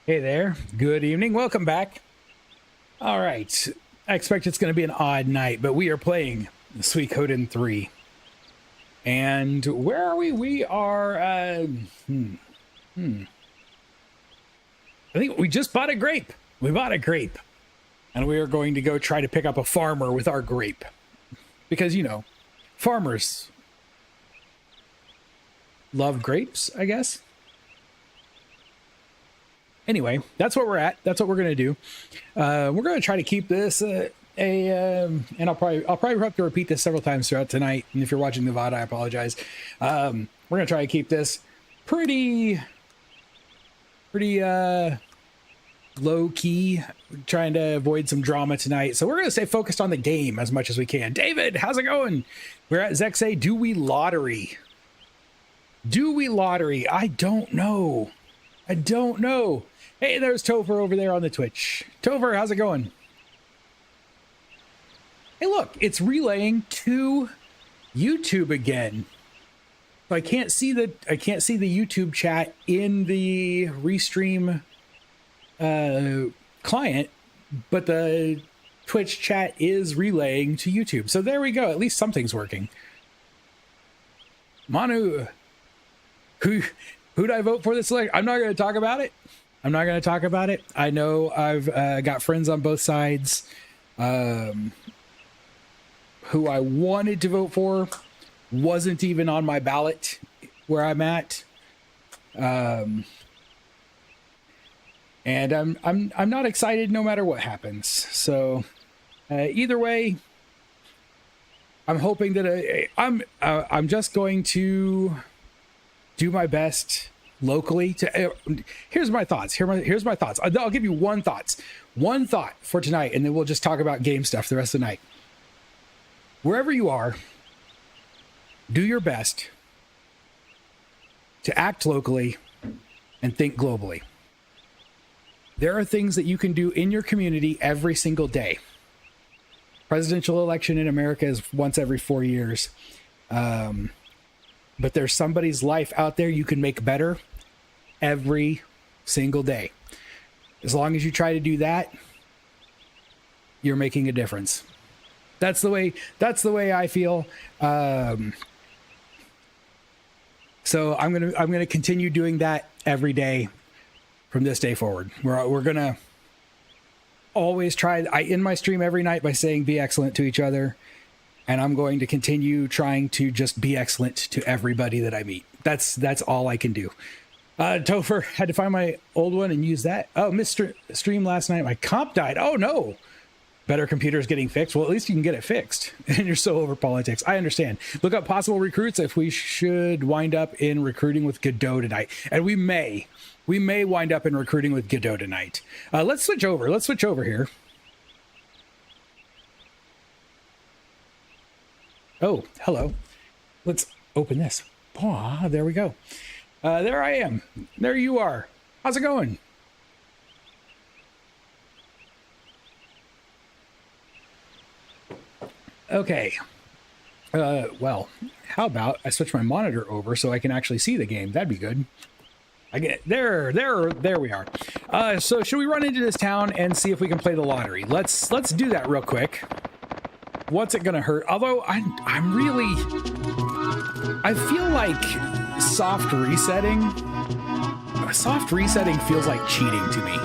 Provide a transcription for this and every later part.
Hey there. Good evening. Welcome back. All right. I expect it's going to be an odd night, but we are playing Suikoden III. And where are we? We are, I think we just bought a grape. We bought a grape. And we are going to go try to pick up a farmer with our grape. Because, you know, farmers love grapes, I guess. Anyway, that's what we're at. That's what we're going to do. We're going to try to keep this and I'll probably have to repeat this several times throughout tonight. And if you're watching the VOD, I apologize. We're going to try to keep this pretty low key, trying to avoid some drama tonight. So we're going to stay focused on the game as much as we can. David, how's it going? We're at Zexay. Do we lottery? Do we lottery? I don't know. I don't know. Hey, there's Topher over there on the Twitch. Topher, how's it going? Hey, look, it's relaying to YouTube again. So I can't see the YouTube chat in the Restream client, but the Twitch chat is relaying to YouTube. So there we go. At least something's working. Manu, who'd I vote for this election? I'm not going to talk about it. I'm not going to talk about it. I know I've got friends on both sides who I wanted to vote for wasn't even on my ballot where I'm at. And I'm not excited no matter what happens. So either way, I'm hoping that I'm just going to do my best locally to here's my thoughts. Here's my thoughts. I'll give you one thought for tonight, and then we'll just talk about game stuff the rest of the night. Wherever you are, do your best to act locally and think globally. There are things that you can do in your community every single day. Presidential election in America is once every 4 years. But there's somebody's life out there you can make better every single day. As long as you try to do that, you're making a difference. That's the way I feel. So I'm gonna continue doing that every day from this day forward. We're gonna always try. I end my stream every night by saying be excellent to each other. And I'm going to continue trying to just be excellent to everybody that I meet. That's all I can do. Topher, had to find my old one and use that. Oh, Mr. Stream last night. My comp died. Oh, no. Better computers getting fixed. Well, at least you can get it fixed. And you're so over politics. I understand. Look up possible recruits if we should wind up in recruiting with Godot tonight. And we may wind up in recruiting with Godot tonight. Let's switch over. Let's switch over here. Oh, hello. Let's open this. Oh, there we go. There I am. There you are. How's it going? Okay. Well, how about I switch my monitor over so I can actually see the game? That'd be good. I get there we are. So should we run into this town and see if we can play the lottery? Let's do that real quick. What's it gonna hurt? Although I feel like soft resetting feels like cheating to me.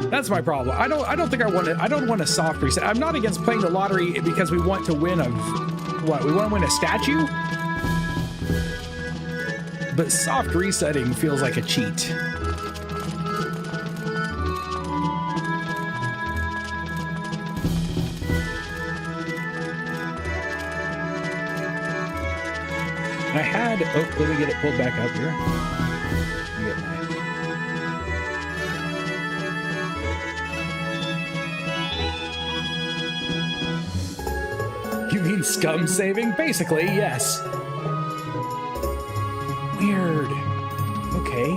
That's my problem. I don't want a soft reset. I'm not against playing the lottery because we want to win we want to win a statue. But soft resetting feels like a cheat. Let me get it pulled back up here. You mean scum saving? Basically, yes. Weird. Okay.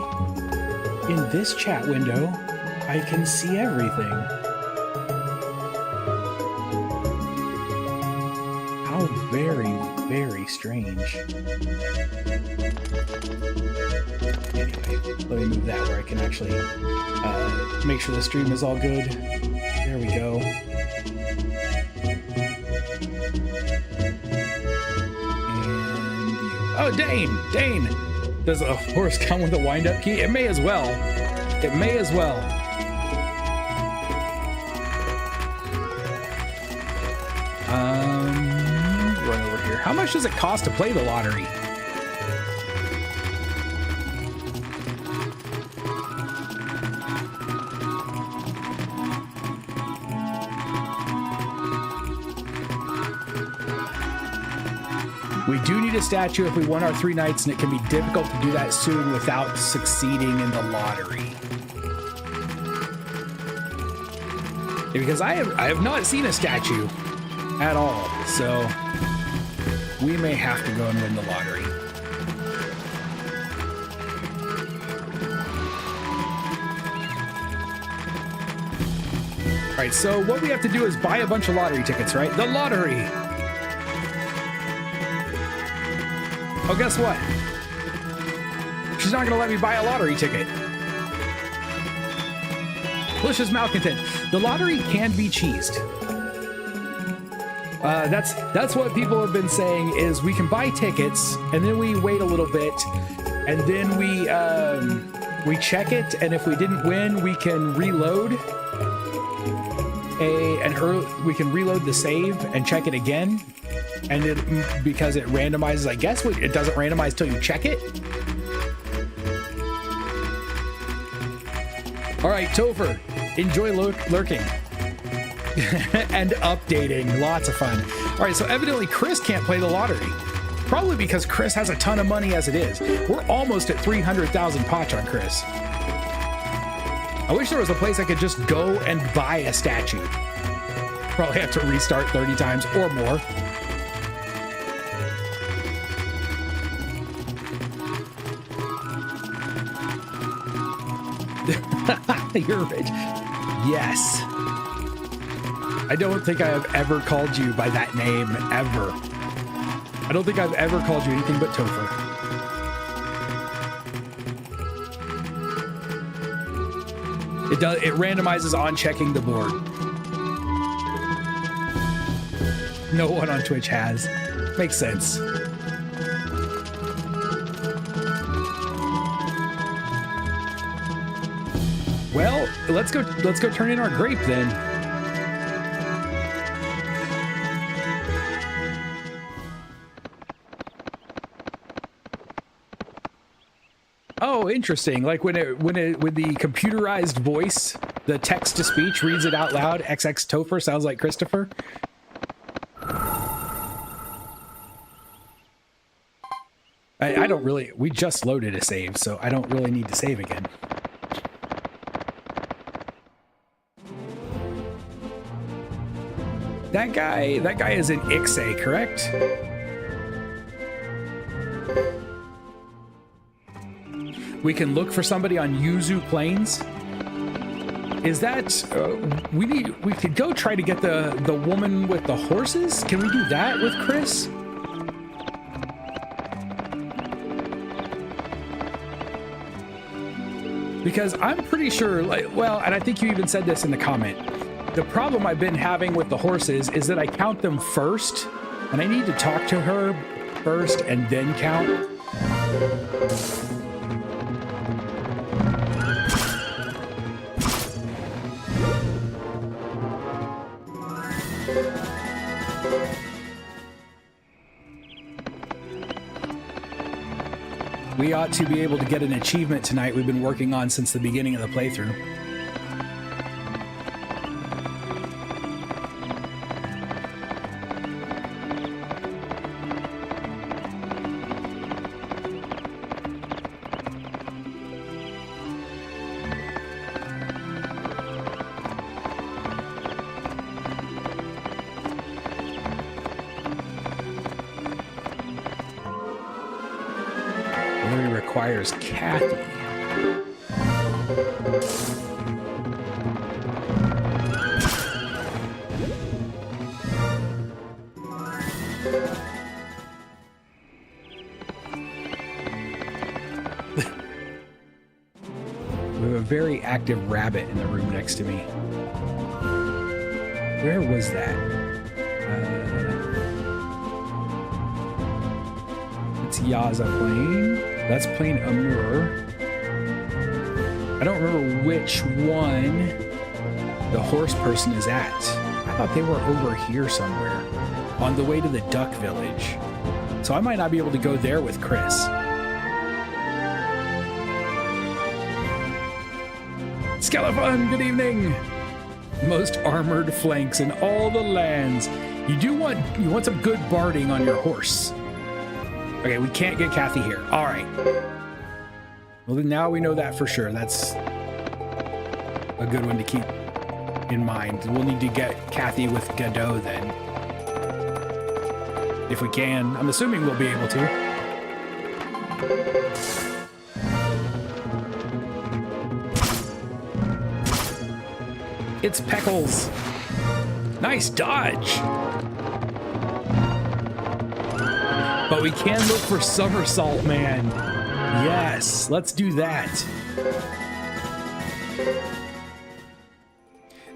In this chat window, I can see everything. How very, very strange. Anyway, Let me move that where I can actually make sure the stream is all good. There we go. And you. Oh, Dane! Dane! Does a horse come with a wind-up key? It may as well. It may as well. Run over here. How much does it cost to play the lottery? We do need a statue if we won our 3 nights, and it can be difficult to do that soon without succeeding in the lottery. Yeah, because I have not seen a statue at all, so we may have to go and win the lottery. All right, so what we have to do is buy a bunch of lottery tickets, right? The lottery! Oh, guess what? She's not going to let me buy a lottery ticket. Delicious malcontent. The lottery can be cheesed. That's what people have been saying is we can buy tickets and then we wait a little bit and then we check it, and if we didn't win, we can reload we can reload the save and check it again. And because it randomizes, I guess it doesn't randomize till you check it. All right, Topher, enjoy lurking and updating. Lots of fun. All right, so evidently Chris can't play the lottery. Probably because Chris has a ton of money as it is. We're almost at 300,000 potch on Chris. I wish there was a place I could just go and buy a statue. Probably have to restart 30 times or more. You're rich. Yes. I don't think I have ever called you by that name, ever. I don't think I've ever called you anything but Topher. It randomizes on checking the board. No one on Twitch has. Makes sense. Well, let's go turn in our grape then. Oh, interesting. Like when the computerized voice, the text to speech reads it out loud, XX Topher sounds like Christopher. I don't really, we just loaded a save, so I don't really need to save again. That guy is an Ixay, correct? We can look for somebody on Yuzu Plains. Is that we could go try to get the woman with the horses? Can we do that with Chris? Because I'm pretty sure, like, well, and I think you even said this in the comment, the problem I've been having with the horses is that I count them first, and I need to talk to her first and then count. We ought to be able to get an achievement tonight we've been working on since the beginning of the playthrough. Requires Kathy. very active rabbit in the room next to me. Where was that? It's Yaza Plain. That's Plain Amur. I don't remember which one the horse person is at. I thought they were over here somewhere on the way to the duck village. So I might not be able to go there with Chris. Skeleton, good evening. Most armored flanks in all the lands. You want some good barding on your horse. Okay, we can't get Kathy here. All right. Well, then now we know that for sure. That's a good one to keep in mind. We'll need to get Kathy with Godot then. If we can. I'm assuming we'll be able to. It's Peckles. Nice dodge. But we can look for Somersault Man. Yes, let's do that.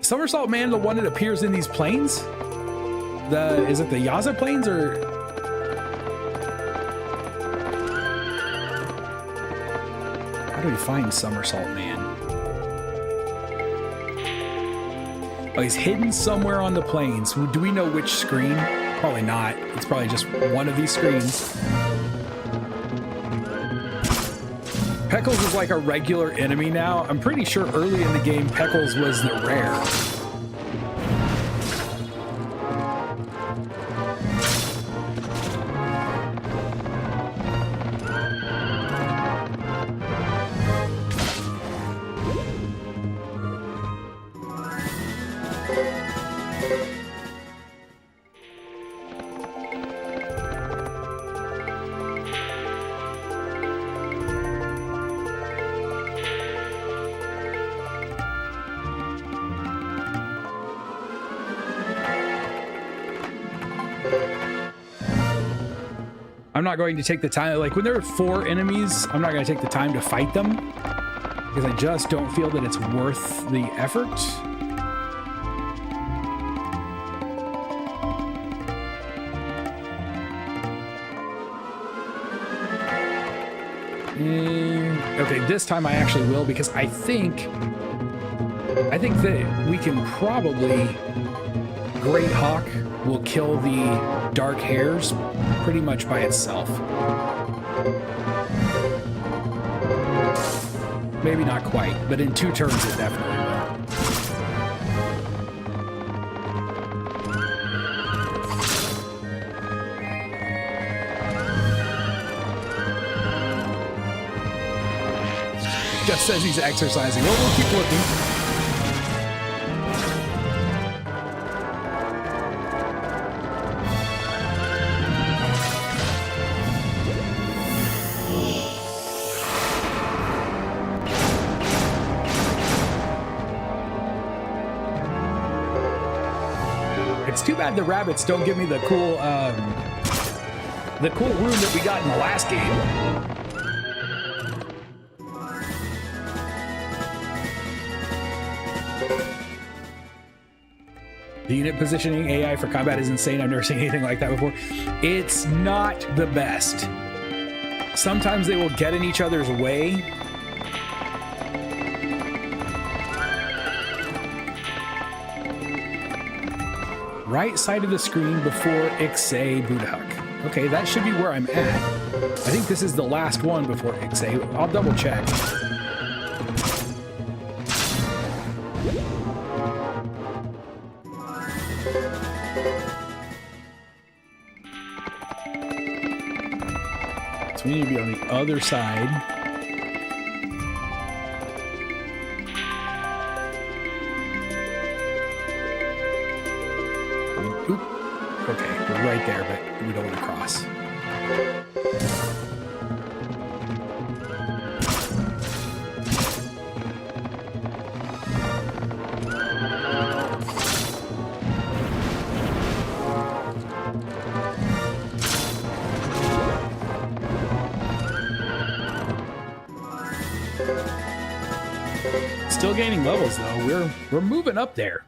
Somersault Man, the one that appears in these plains? Is it the Yaza Plains or? How do we find Somersault Man? Oh, he's hidden somewhere on the plains. Do we know which screen? Probably not. It's probably just one of these screens. Peckles is like a regular enemy now. I'm pretty sure early in the game, Peckles was the rare. I'm not going to take the time, like when there are 4 enemies, I'm not going to take the time to fight them because I just don't feel that it's worth the effort. Okay, this time I actually will because I think that we can probably Great Hawk will kill the dark hairs pretty much by itself. Maybe not quite, but in 2 turns it definitely will. Just says he's exercising. Well, we'll keep looking. Too bad the rabbits don't give me the cool room that we got in the last game. The unit positioning AI for combat is insane. I've never seen anything like that before. It's not the best. Sometimes they will get in each other's way. Right side of the screen before Ixay Budahuk. Okay, that should be where I'm at. I think this is the last one before Ixay. I'll double check. So we need to be on the other side. Okay, we're right there, but we don't want to cross. Still gaining levels though. We're moving up there.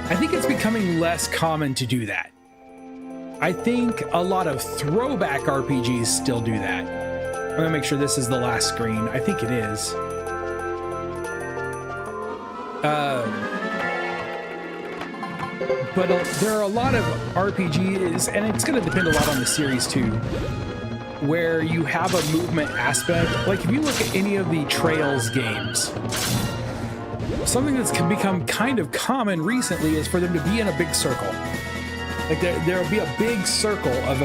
I think it's becoming less common to do that. I think a lot of throwback RPGs still do that. I'm gonna make sure this is the last screen. I think it is. But there are a lot of RPGs, and it's gonna depend a lot on the series too, where you have a movement aspect. Like if you look at any of the Trails games, something that's become kind of common recently is for them to be in a big circle. Like there'll be a big circle of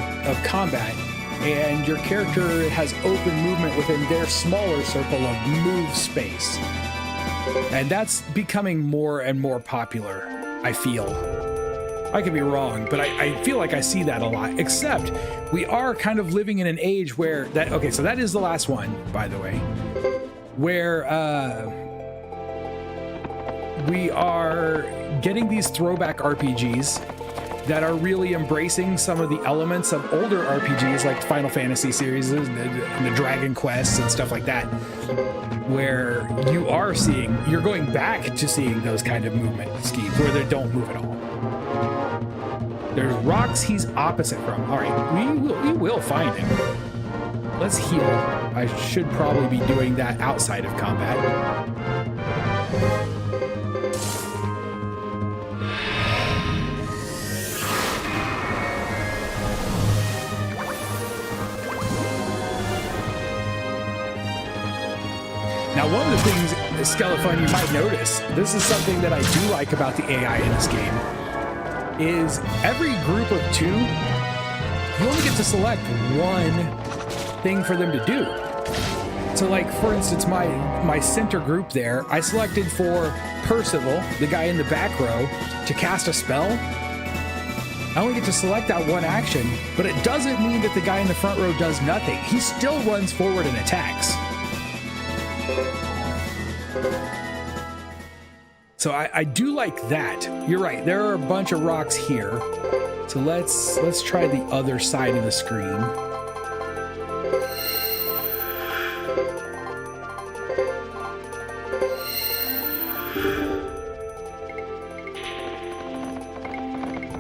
combat, and your character has open movement within their smaller circle of move space. And that's becoming more and more popular, I feel. I could be wrong, but I feel like I see that a lot, except we are kind of living in an age where okay, so that is the last one, by the way, where we are getting these throwback RPGs that are really embracing some of the elements of older RPGs like Final Fantasy series and the Dragon Quests and stuff like that, where you're going back to seeing those kind of movement schemes where they don't move at all. There's rocks he's opposite from. All right, we will find him. Let's heal. I should probably be doing that outside of combat. Now, one of the things, Skelefun, you might notice, this is something that I do like about the AI in this game, is every group of two, you only get to select one thing for them to do. So like, for instance, my center group there, I selected for Percival, the guy in the back row, to cast a spell. I only get to select that one action, but it doesn't mean that the guy in the front row does nothing. He still runs forward and attacks. So I do like that. You're right. There are a bunch of rocks here. So let's try the other side of the screen.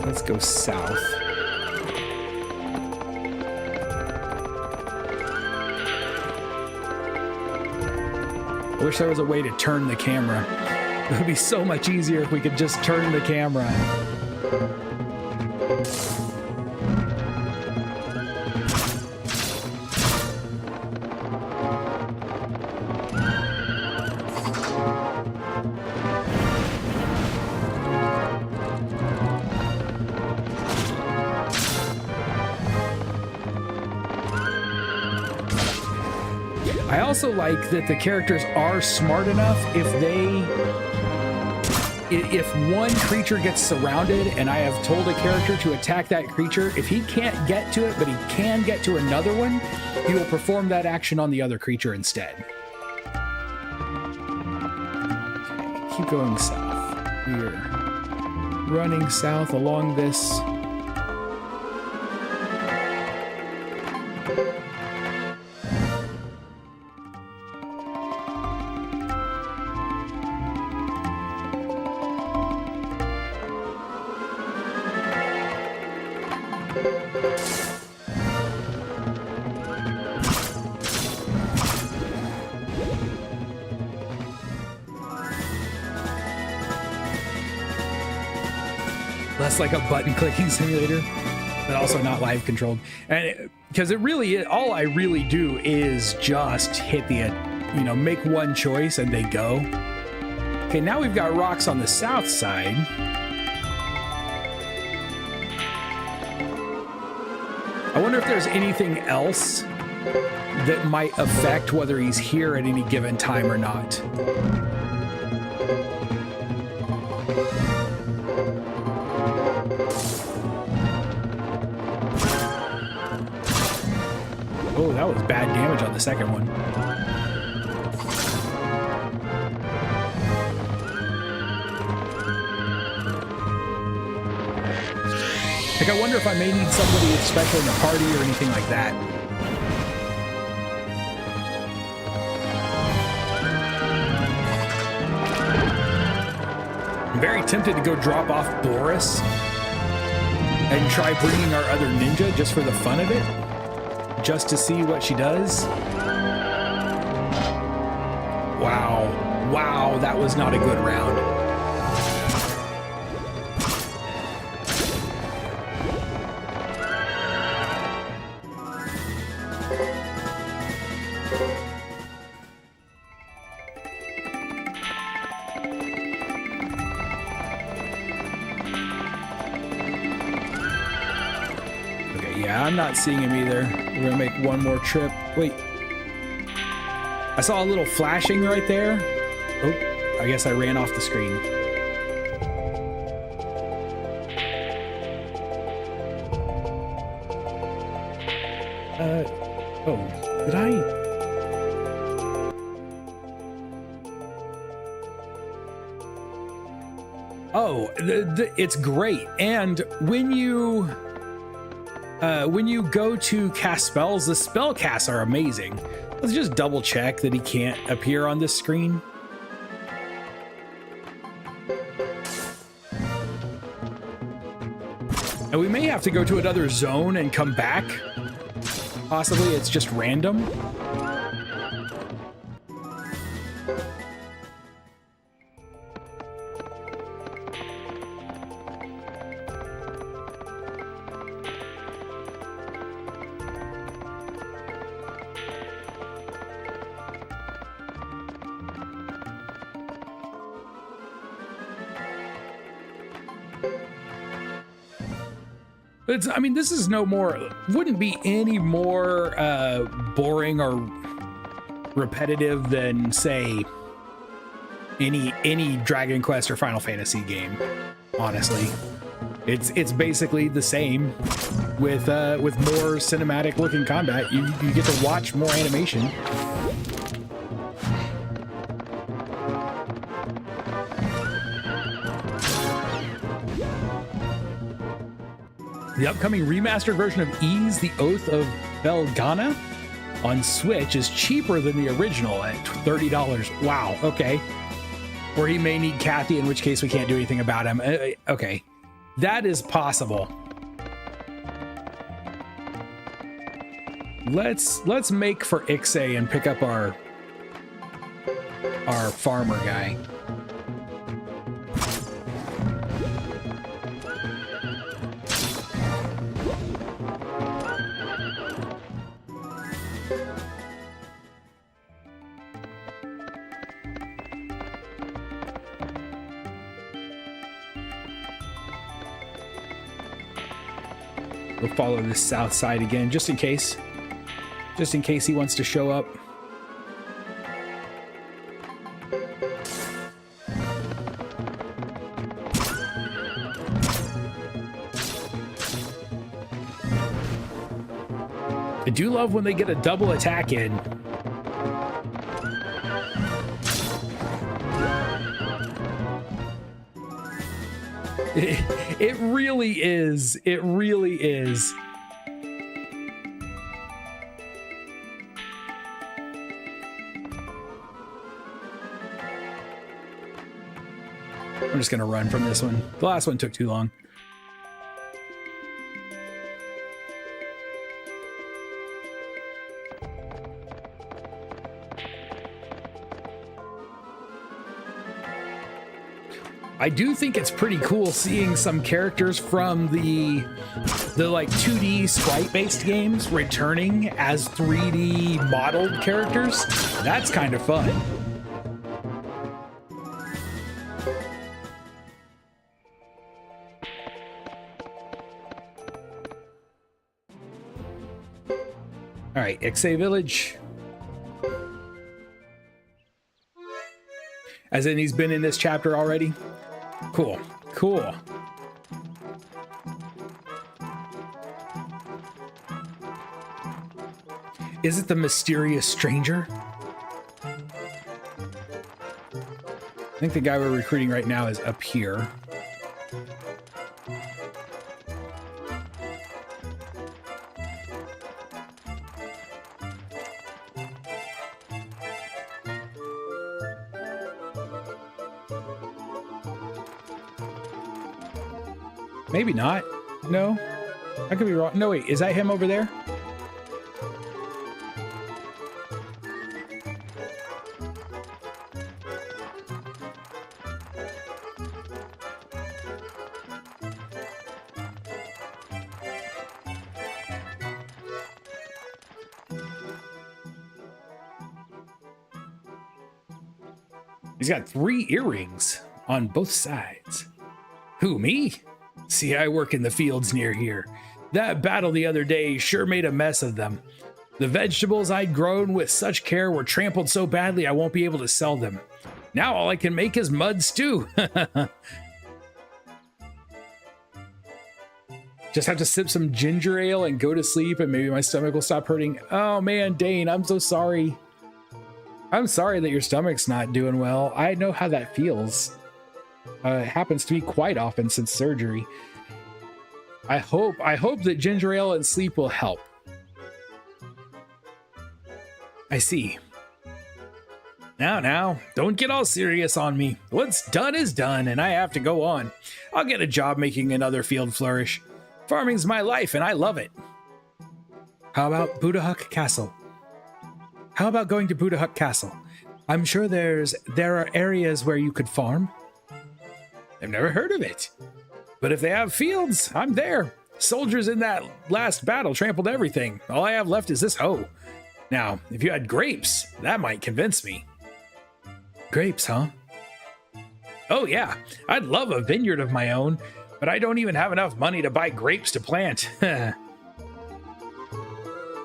Let's go south. I wish there was a way to turn the camera. It would be so much easier if we could just turn the camera. I also like that the characters are smart enough if one creature gets surrounded and I have told a character to attack that creature, if he can't get to it, but he can get to another one, he will perform that action on the other creature instead. Keep going south. We're running south along this. Less like a button clicking simulator, but also not live controlled. And because it really is, all I really do is just hit the, make one choice and they go. Okay, now we've got rocks on the south side. I wonder if there's anything else that might affect whether he's here at any given time or not. that was bad damage on the second one. Like, I wonder if I may need somebody special in the party or anything like that. I'm very tempted to go drop off Boris and try bringing our other ninja just for the fun of it, just to see what she does. Wow. Wow, that was not a good round. I'm not seeing him either. We're gonna make one more trip. Wait. I saw a little flashing right there. Oh, I guess I ran off the screen. Oh, did I? Oh, it's great. And when you go to cast spells, the spell casts are amazing. Let's just double check that he can't appear on this screen. And we may have to go to another zone and come back. Possibly it's just random. I mean, this is no more, wouldn't be any more boring or repetitive than, say, any Dragon Quest or Final Fantasy game. Honestly, it's basically the same with more cinematic looking combat. You get to watch more animation. The upcoming remastered version of Ys, The Oath of Belgana on Switch is cheaper than the original at $30. Wow, okay. Or he may need Kathy, in which case we can't do anything about him. Okay, that is possible. Let's make for Ixay and pick up our farmer guy. We'll follow this south side again, just in case he wants to show up. I do love when they get a double attack in. It really is. It really is. I'm just gonna run from this one. The last one took too long. I do think it's pretty cool seeing some characters from the like 2D sprite-based games returning as 3D modeled characters. That's kind of fun. All right, Ixay Village. As in he's been in this chapter already? Cool, cool. Is it the mysterious stranger? I think the guy we're recruiting right now is up here. Maybe not. No, I could be wrong. No, wait, is that him over there? He's got 3 earrings on both sides. Who, me? See, I work in the fields near here. That battle the other day sure made a mess of them. The vegetables I'd grown with such care were trampled so badly I won't be able to sell them. Now all I can make is mud stew. Just have to sip some ginger ale and go to sleep and maybe my stomach will stop hurting. Oh man, Dane, I'm so sorry. I'm sorry that your stomach's not doing well. I know how that feels. It happens to me quite often since surgery. I hope that ginger ale and sleep will help. I see. Now, don't get all serious on me. What's done is done, and I have to go on. I'll get a job making another field flourish. Farming's my life, and I love it. How about Budahuk Castle? How about going to Budahuk Castle? I'm sure there are areas where you could farm. I've never heard of it. But if they have fields, I'm there. Soldiers in that last battle trampled everything. All I have left is this hoe. Now, if you had grapes, that might convince me. Grapes, huh? Oh yeah, I'd love a vineyard of my own, but I don't even have enough money to buy grapes to plant. I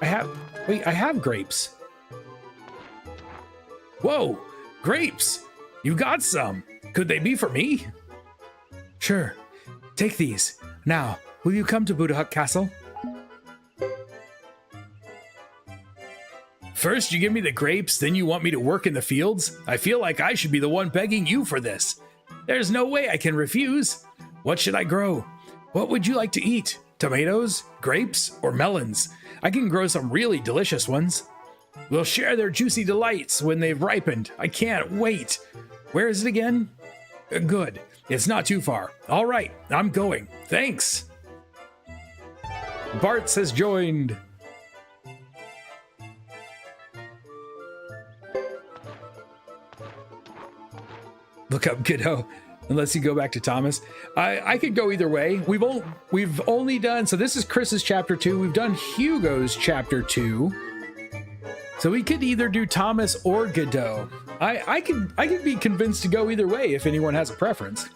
have grapes. Whoa, grapes! You got some. Could they be for me? Sure. Take these. Now, will you come to Budahuk Castle? First you give me the grapes, then you want me to work in the fields? I feel like I should be the one begging you for this. There's no way I can refuse. What should I grow? What would you like to eat? Tomatoes, grapes, or melons? I can grow some really delicious ones. We'll share their juicy delights when they've ripened. I can't wait. Where is it again? Good. It's not too far. All right, I'm going. Thanks. Bartz has joined. Look up Godot, unless you go back to Thomas. I could go either way. We've only done, so this is Chris's chapter 2. We've done Hugo's chapter 2. So we could either do Thomas or Godot. I could be convinced to go either way if anyone has a preference.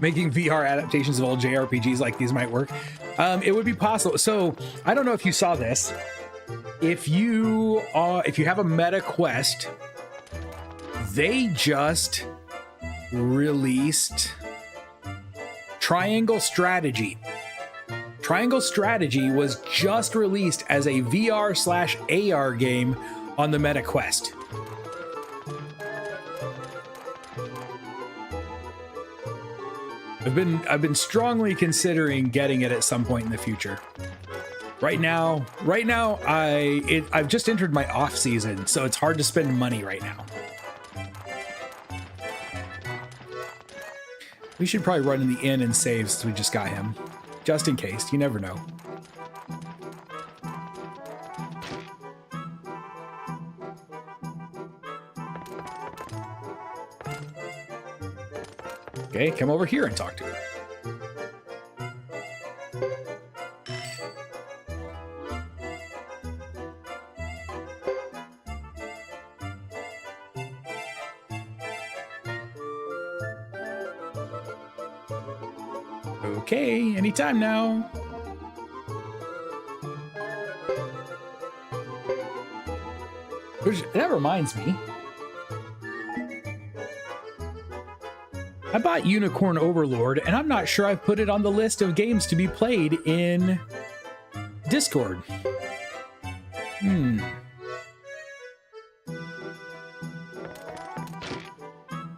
Making VR adaptations of old JRPGs like these might work. It would be possible. So I don't know if you saw this. If you have a meta quest, they just released Triangle Strategy. Triangle Strategy was just released as a VR/AR game on the meta quest. I've been strongly considering getting it at some point in the future. Right now, I've just entered my off season, so it's hard to spend money right now. We should probably run in the inn and save since we just got him, just in case. You never know. Okay, come over here and talk to her. Okay, anytime now. Which, that reminds me. I bought Unicorn Overlord, and I'm not sure I've put it on the list of games to be played in Discord.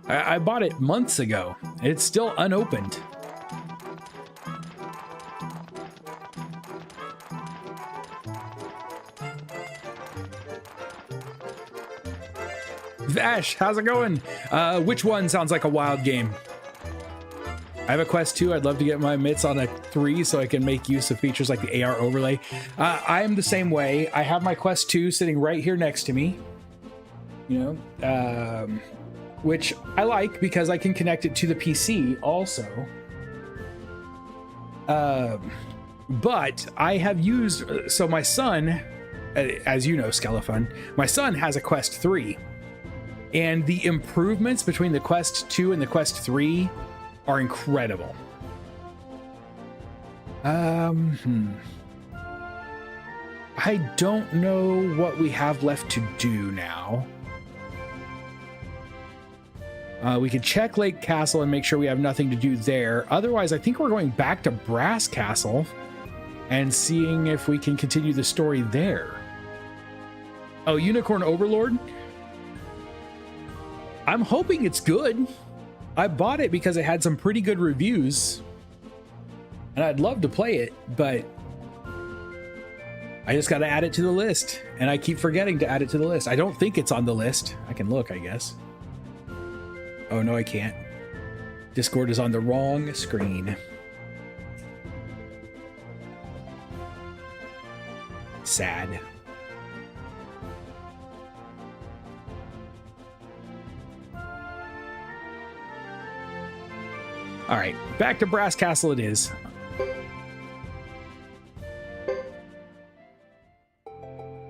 I bought it months ago. It's still unopened. Vash, how's it going? Which one sounds like a wild game? I have a Quest 2. I'd love to get my mitts on a 3 so I can make use of features like the AR overlay. I am the same way. I have my Quest 2 sitting right here next to me. You know, which I like because I can connect it to the PC also. But I have used, so my son, as you know, Skelefun, my son has a Quest 3. And the improvements between the Quest 2 and the Quest 3 are incredible. I don't know what we have left to do now. We could check Lake Castle and make sure we have nothing to do there. Otherwise, I think we're going back to Brass Castle and seeing if we can continue the story there. Oh, Unicorn Overlord? I'm hoping it's good. I bought it because it had some pretty good reviews, and I'd love to play it, but I just got to add it to the list, and I keep forgetting to add it to the list. I don't think it's on the list. I can look, I guess. Oh, no, I can't. Discord is on the wrong screen. Sad. All right, back to Brass Castle it is.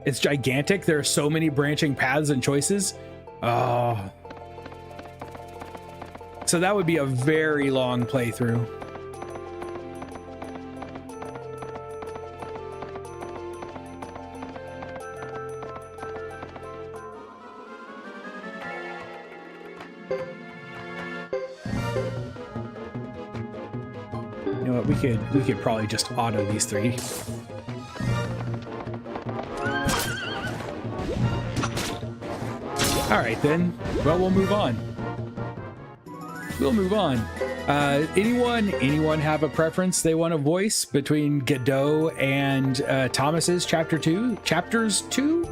It's gigantic. There are so many branching paths and choices. Oh. So that would be a very long playthrough. You know what? We could probably just auto these 3. All right, then. Well, we'll move on. We'll move on. Anyone have a preference they want to voice between Godot and Thomas's chapters 2?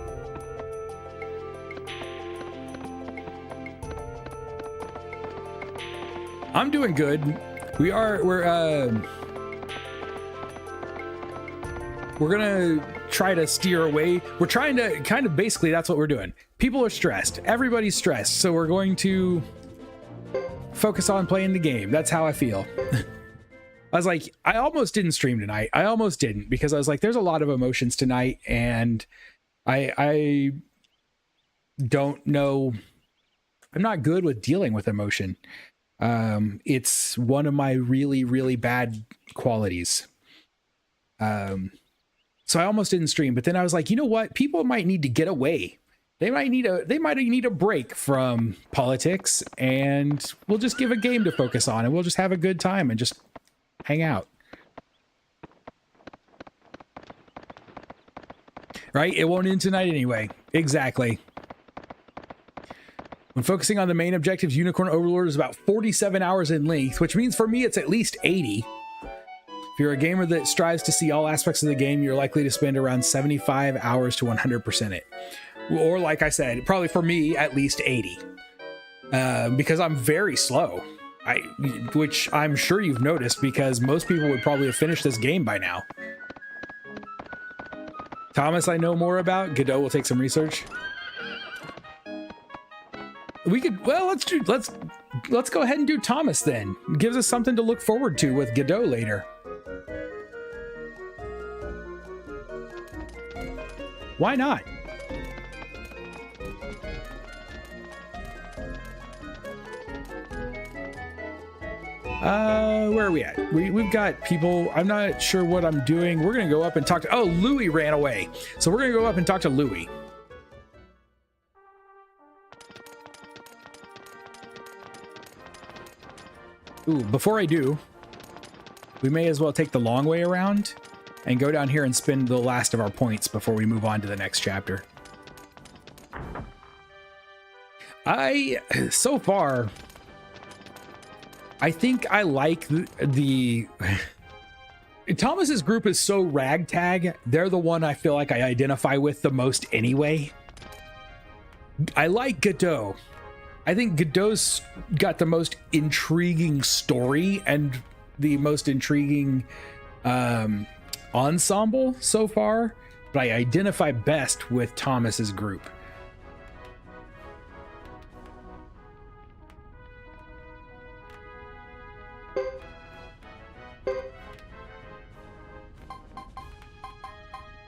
I'm doing good. We're gonna try to steer away. We're trying to kind of, basically that's what we're doing. People are stressed. Everybody's stressed. So we're going to focus on playing the game. That's how I feel. I was like, I almost didn't stream tonight. I almost didn't, because I was like, there's a lot of emotions tonight, and I don't know. I'm not good with dealing with emotion. It's one of my really, really bad qualities. So I almost didn't stream, but then I was like, you know what? People might need to get away. They might need a break from politics, and we'll just give a game to focus on, and we'll just have a good time and just hang out. Right? It won't end tonight anyway. Exactly. When focusing on the main objectives, Unicorn Overlord is about 47 hours in length, which means for me it's at least 80. If you're a gamer that strives to see all aspects of the game, you're likely to spend around 75 hours to 100% it. Or like I said, probably for me, at least 80. Because I'm very slow. Which I'm sure you've noticed, because most people would probably have finished this game by now. Thomas, I know more about. Godot will take some research. We could, well, let's go ahead and do Thomas then. It gives us something to look forward to with Godot later. Why not? Where are we at? We've got people. I'm not sure what I'm doing. We're gonna go up and talk to, oh, Louis ran away. So we're gonna go up and talk to Louis. Ooh, before I do, we may as well take the long way around and go down here and spend the last of our points before we move on to the next chapter. So far, I think I like the Thomas's group is so ragtag. They're the one I feel like I identify with the most anyway. I like Godot. I think Godot's got the most intriguing story and the most intriguing ensemble so far, but I identify best with Thomas's group.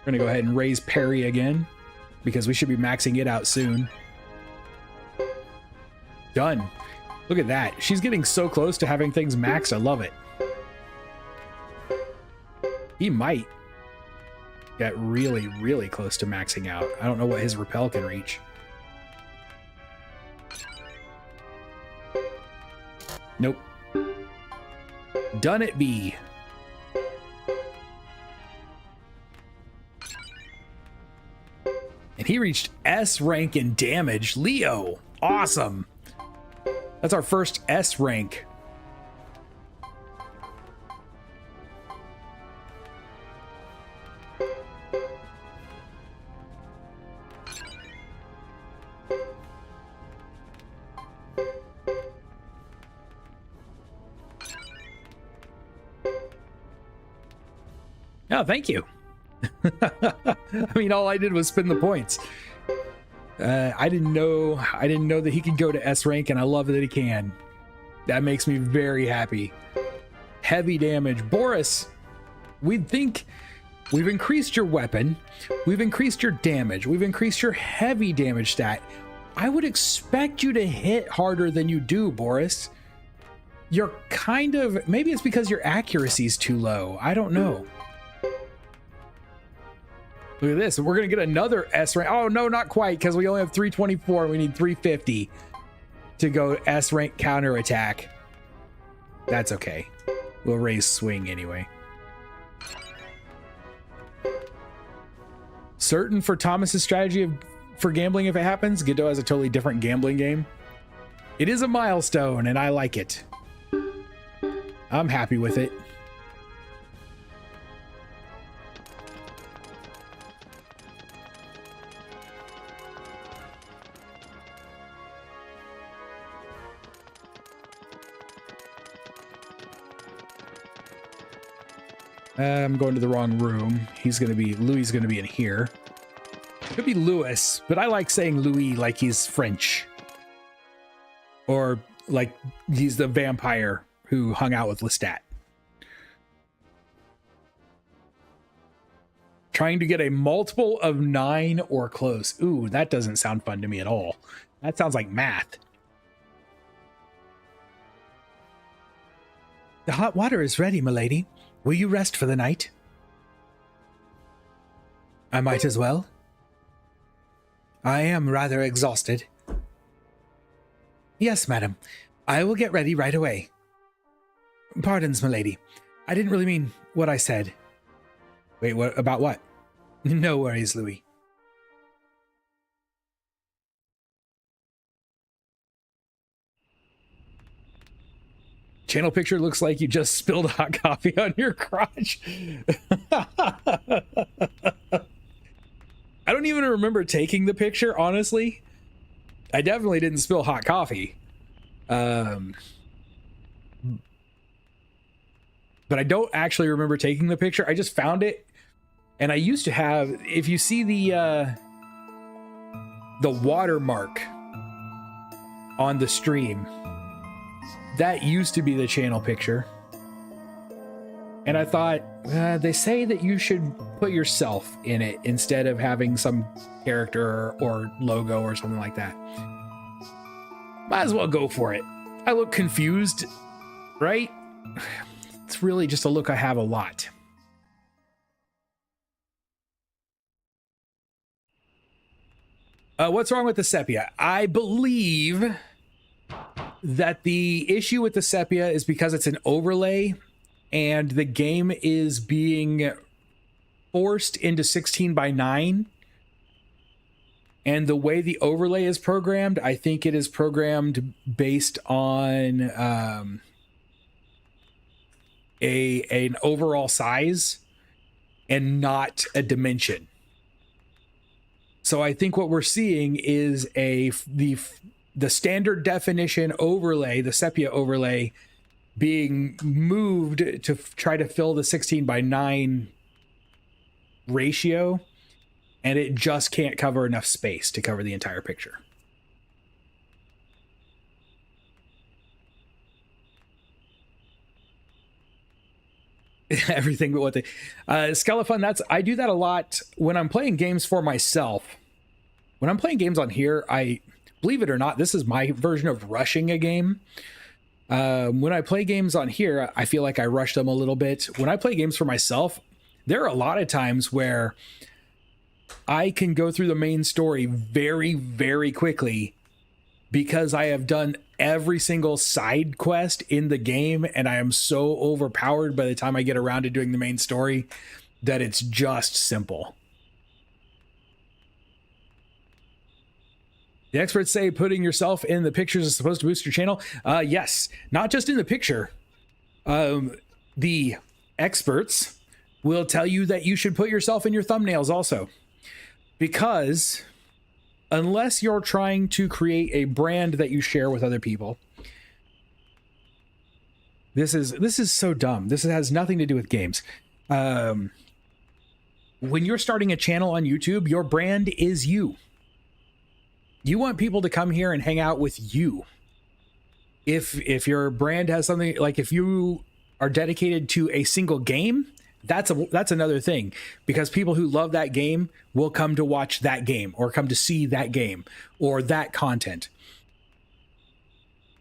We're gonna go ahead and raise parry again because we should be maxing it out soon. Done. Look at that. She's getting so close to having things maxed. I love it. He might get really, really close to maxing out. I don't know what his repel can reach. Nope. Done it, B. And he reached S rank in damage. Leo, awesome. That's our first S rank. Oh, thank you. I mean, all I did was spin the points. I didn't know that he could go to S rank, and I love that he can. That makes me very happy. Heavy damage. Boris, we'd think we've increased your weapon, we've increased your damage, we've increased your heavy damage stat. I would expect you to hit harder than you do, Boris. You're kind of, maybe it's because your accuracy is too low. I don't know. Look at this. We're going to get another S rank. Oh, no, not quite, because we only have 324. We need 350 to go S rank counterattack. That's okay. We'll raise swing anyway. Certain for Thomas's strategy for gambling if it happens. Godot has a totally different gambling game. It is a milestone, and I like it. I'm happy with it. I'm going to the wrong room. Louis is going to be in here. Could be Louis, but I like saying Louis like he's French. Or like he's the vampire who hung out with Lestat. Trying to get a multiple of 9 or close. Ooh, that doesn't sound fun to me at all. That sounds like math. The hot water is ready, milady. Will you rest for the night? I might as well. I am rather exhausted. Yes, madam. I will get ready right away. Pardons, milady. I didn't really mean what I said. Wait, what? About what? No worries, Louis. Channel picture looks like you just spilled hot coffee on your crotch. I don't even remember taking the picture, honestly. I definitely didn't spill hot coffee. But I don't actually remember taking the picture. I just found it. And I used to have, if you see the watermark on the stream, that used to be the channel picture. And I thought, they say that you should put yourself in it instead of having some character or logo or something like that. Might as well go for it. I look confused, right? It's really just a look I have a lot. What's wrong with the sepia? I believe that the issue with the sepia is because it's an overlay and the game is being forced into 16:9. And the way the overlay is programmed, I think it is programmed based on an overall size and not a dimension. So I think what we're seeing is the standard definition overlay, the sepia overlay, being moved to try to fill the 16:9 ratio, and it just can't cover enough space to cover the entire picture. Everything but what they Skelefun, I do that a lot when I'm playing games for myself. When I'm playing games on here, I believe it or not, this is my version of rushing a game. When I play games on here, I feel like I rush them a little bit. When I play games for myself, there are a lot of times where I can go through the main story very, very quickly because I have done every single side quest in the game, and I am so overpowered by the time I get around to doing the main story that it's just simple. The experts say putting yourself in the pictures is supposed to boost your channel. Yes, not just in the picture. The experts will tell you that you should put yourself in your thumbnails also. Because unless you're trying to create a brand that you share with other people, this is so dumb. This has nothing to do with games. When you're starting a channel on YouTube, your brand is you. You want people to come here and hang out with you. If your brand has something, like if you are dedicated to a single game, that's another thing, because people who love that game will come to watch that game or come to see that game or that content.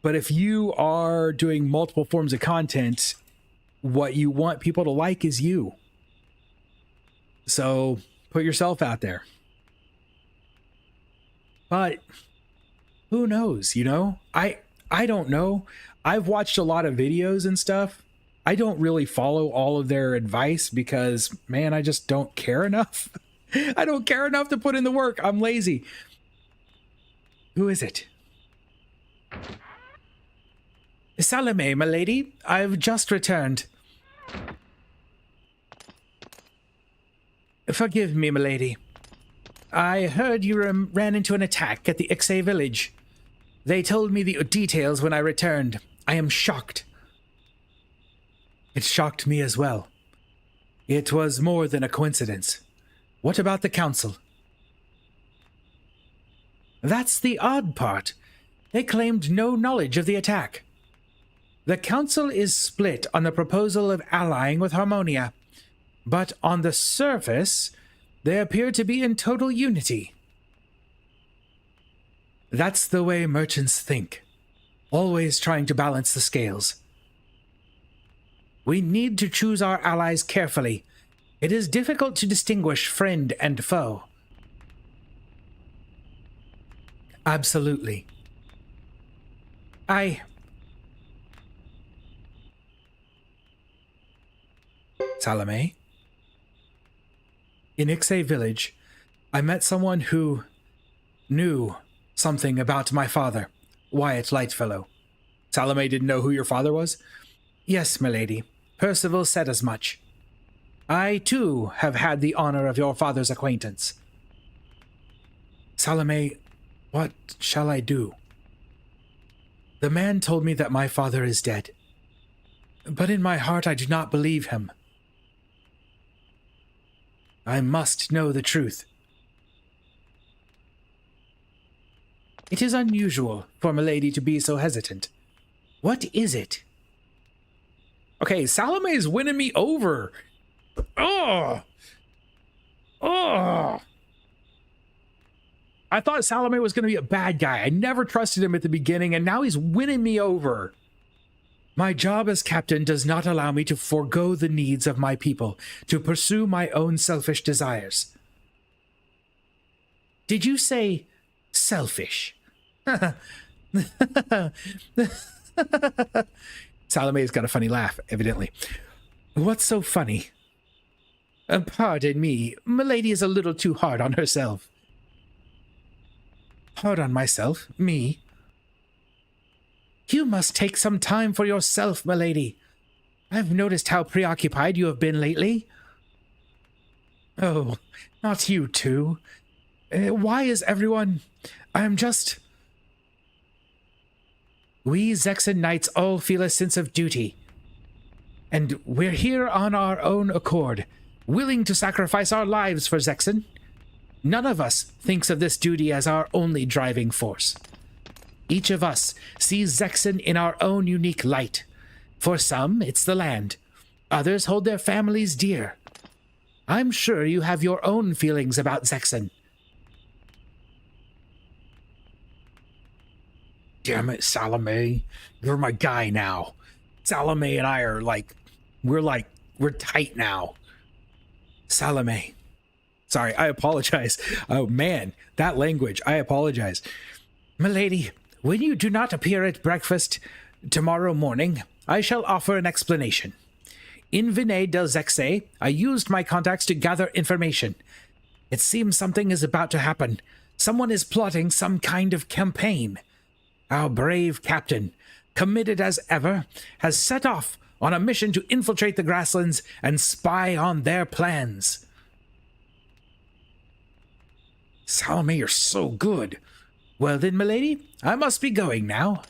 But if you are doing multiple forms of content, what you want people to like is you. So put yourself out there. But who knows, you know? I don't know. I've watched a lot of videos and stuff. I don't really follow all of their advice because, man, I just don't care enough. I don't care enough to put in the work. I'm lazy. Who is it? Salome, my lady. I've just returned. Forgive me, my lady. I heard you ran into an attack at the Ixe village. They told me the details when I returned. I am shocked. It shocked me as well. It was more than a coincidence. What about the council? That's the odd part. They claimed no knowledge of the attack. The council is split on the proposal of allying with Harmonia, but on the surface, they appear to be in total unity. That's the way merchants think, always trying to balance the scales. We need to choose our allies carefully. It is difficult to distinguish friend and foe. Absolutely. Salome? In Ixe village, I met someone who knew something about my father, Wyatt Lightfellow. Salome didn't know who your father was? Yes, milady. Percival said as much. I, too, have had the honor of your father's acquaintance. Salome, what shall I do? The man told me that my father is dead. But in my heart I do not believe him. I must know the truth. It is unusual for milady to be so hesitant. What is it? Okay, Salome is winning me over. Oh! I thought Salome was going to be a bad guy. I never trusted him at the beginning, and now he's winning me over. My job as captain does not allow me to forego the needs of my people, to pursue my own selfish desires. Did you say selfish? Salome's got a funny laugh, evidently. What's so funny? Pardon me, milady is a little too hard on herself. Hard on myself? Me? You must take some time for yourself, milady. I've noticed how preoccupied you have been lately. Oh, not you too. Why is everyone... I'm just... We Zexen Knights all feel a sense of duty. And we're here on our own accord, willing to sacrifice our lives for Zexen. None of us thinks of this duty as our only driving force. Each of us sees Zexen in our own unique light. For some, it's the land. Others hold their families dear. I'm sure you have your own feelings about Zexen. Damn it, Salome. You're my guy now. Salome and I are we're tight now. Salome. Sorry, I apologize. Oh man, that language, I apologize. Milady, when you do not appear at breakfast tomorrow morning, I shall offer an explanation. In Vinay del Zexe, I used my contacts to gather information. It seems something is about to happen. Someone is plotting some kind of campaign. Our brave captain, committed as ever, has set off on a mission to infiltrate the grasslands and spy on their plans. Salome, you're so good. Well then, milady, I must be going now.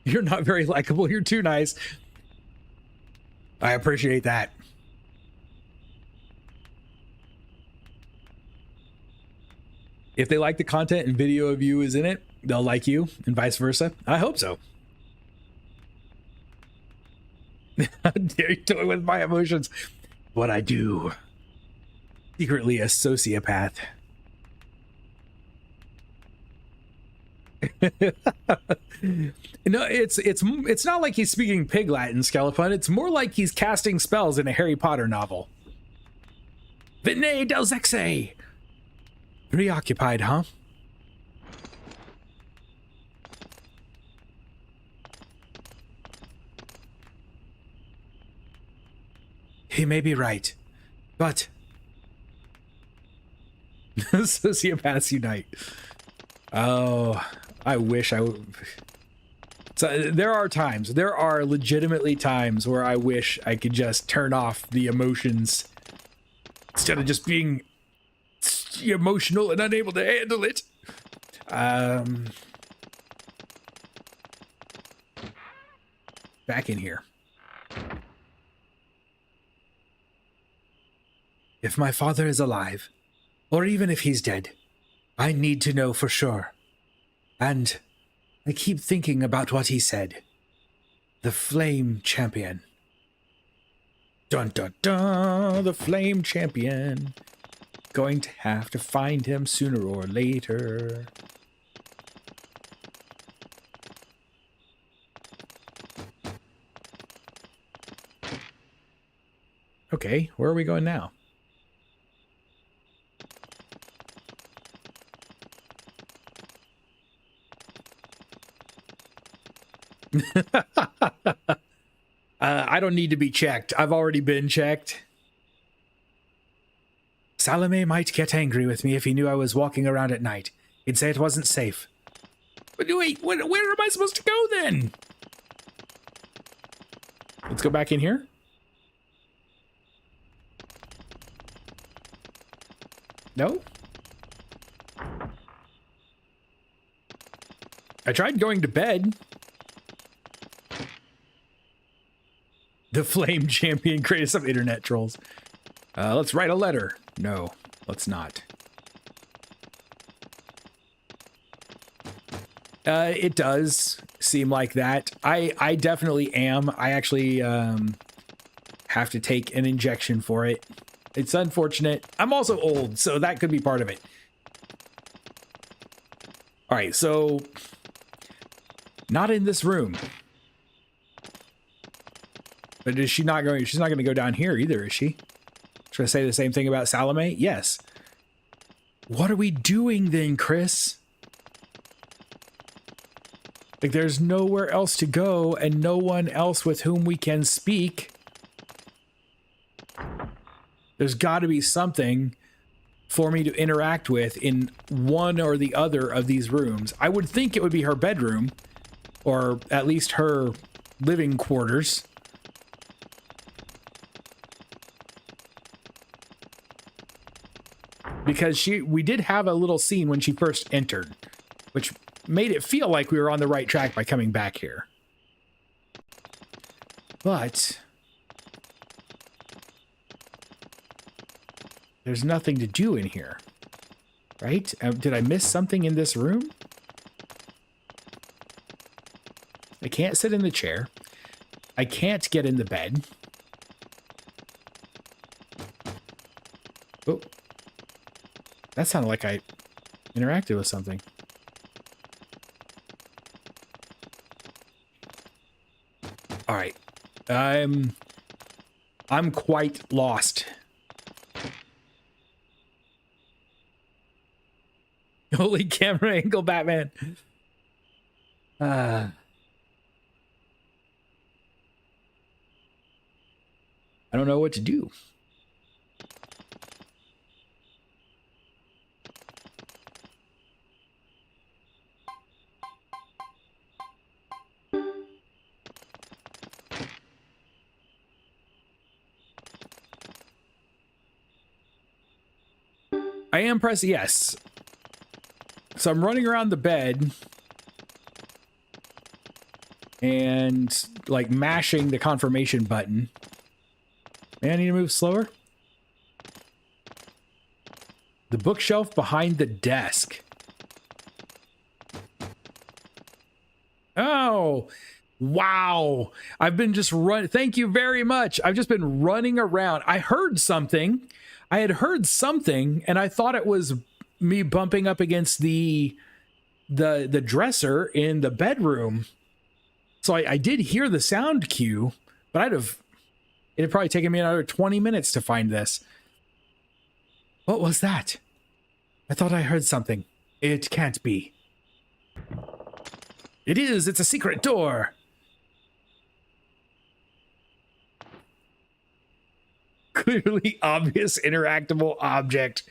You're not very likable. You're too nice. I appreciate that. If they like the content and video of you is in it, they'll like you and vice versa. I hope so. How dare you toy with my emotions? What I do. Secretly a sociopath. No, it's not like he's speaking pig Latin, Skelefun. It's more like he's casting spells in a Harry Potter novel. Vinay del Zexe! Preoccupied, huh? He may be right, but... Sociopaths unite. Oh, I wish I would... So there are legitimately times where I wish I could just turn off the emotions instead of just being emotional and unable to handle it. Back in here. If my father is alive, or even if he's dead, I need to know for sure. And I keep thinking about what he said. The Flame Champion. Dun dun dun, the Flame Champion. Going to have to find him sooner or later. Okay, where are we going now? I don't need to be checked. I've already been checked. Salome might get angry with me if he knew I was walking around at night. He'd say it wasn't safe. But wait, where am I supposed to go then? Let's go back in here. No? I tried going to bed. The Flame Champion, greatest of internet trolls. Let's write a letter. No, let's not. It does seem like that. I definitely am. I actually have to take an injection for it. It's unfortunate. I'm also old, so that could be part of it. All right, so not in this room. But is she not going? She's not going to go down here either, is she? Should I say the same thing about Salome? Yes. What are we doing then, Chris? Like, there's nowhere else to go and no one else with whom we can speak. There's got to be something for me to interact with in one or the other of these rooms. I would think it would be her bedroom, or at least her living quarters. Because we did have a little scene when she first entered, which made it feel like we were on the right track by coming back here. But there's nothing to do in here, right? Did I miss something in this room? I can't sit in the chair. I can't get in the bed. Oh. That sounded like I interacted with something. All right. I'm quite lost. Holy camera angle, Batman. I don't know what to do. I am pressing yes. So I'm running around the bed and like mashing the confirmation button. May I need to move slower? The bookshelf behind the desk. Oh, wow. I've been just running. Thank you very much. I've just been running around. I heard something. I had heard something and I thought it was me bumping up against the dresser in the bedroom. So I did hear the sound cue, but it had probably taken me another 20 minutes to find this. What was that? I thought I heard something. It can't be. It is. It's a secret door. Clearly obvious interactable object.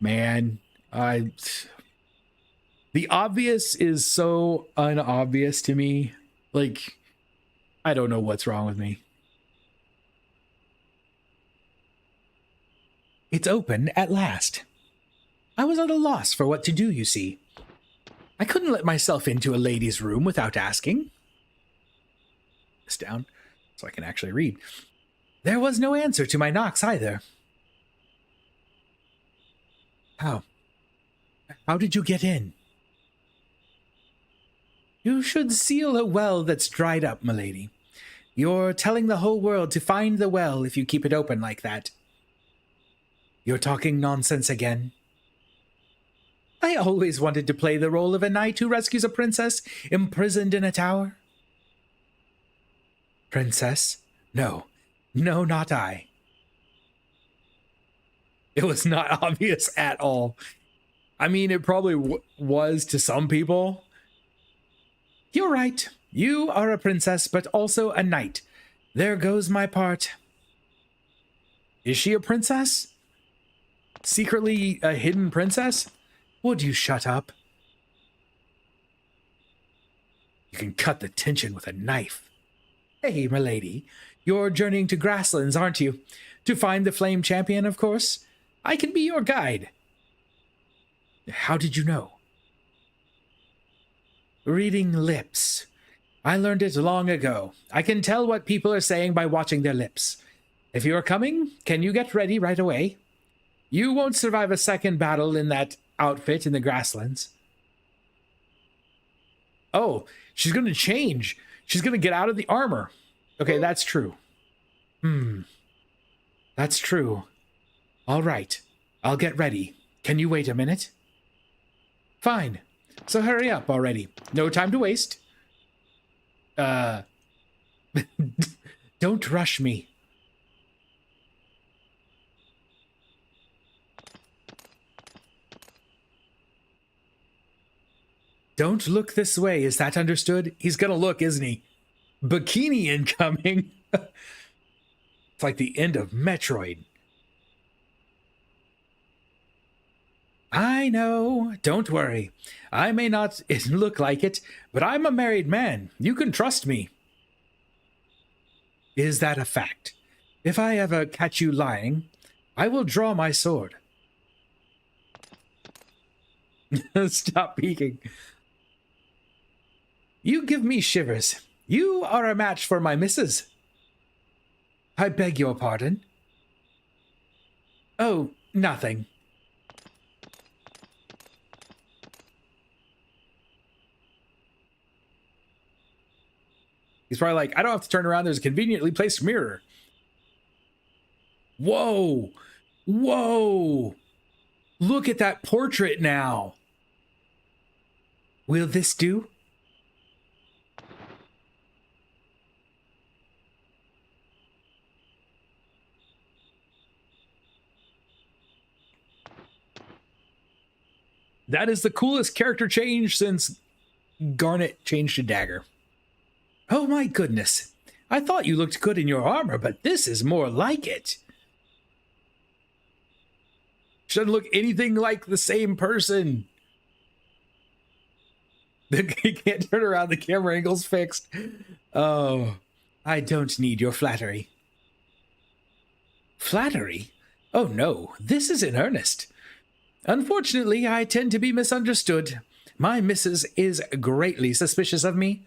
Man, the obvious is so unobvious to me. Like, I don't know what's wrong with me. It's open at last. I was at a loss for what to do, you see. I couldn't let myself into a lady's room without asking. This down so I can actually read. There was no answer to my knocks either. How did you get in? You should seal a well that's dried up, milady. You're telling the whole world to find the well if you keep it open like that. You're talking nonsense again. I always wanted to play the role of a knight who rescues a princess imprisoned in a tower. Princess? No, not I. It was not obvious at all. I mean, it probably was to some people. You're right. You are a princess, but also a knight. There goes my part. Is she a princess? Secretly a hidden princess? Would you shut up? You can cut the tension with a knife. Hey, milady, you're journeying to Grasslands, aren't you? To find the Flame Champion, of course. I can be your guide. How did you know? Reading lips. I learned it long ago. I can tell what people are saying by watching their lips. If you're coming, can you get ready right away? You won't survive a second battle in that outfit in the Grasslands. Oh, she's going to change. She's going to get out of the armor. Okay, that's true. That's true. All right, I'll get ready. Can you wait a minute? Fine. So hurry up already. No time to waste. Don't rush me. Don't look this way. Is that understood? He's gonna look, isn't he? Bikini incoming. It's like the end of Metroid. I know. Don't worry. I may not look like it, but I'm a married man. You can trust me. Is that a fact? If I ever catch you lying, I will draw my sword. Stop peeking. You give me shivers. You are a match for my missus. I beg your pardon. Oh, nothing. He's probably like, I don't have to turn around. There's a conveniently placed mirror. Whoa. Whoa. Look at that portrait now. Will this do? That is the coolest character change since Garnet changed to Dagger. Oh my goodness. I thought you looked good in your armor, but this is more like it. She doesn't look anything like the same person. He can't turn around, the camera angle's fixed. Oh, I don't need your flattery. Flattery? Oh no, this is in earnest. Unfortunately, I tend to be misunderstood. My missus is greatly suspicious of me.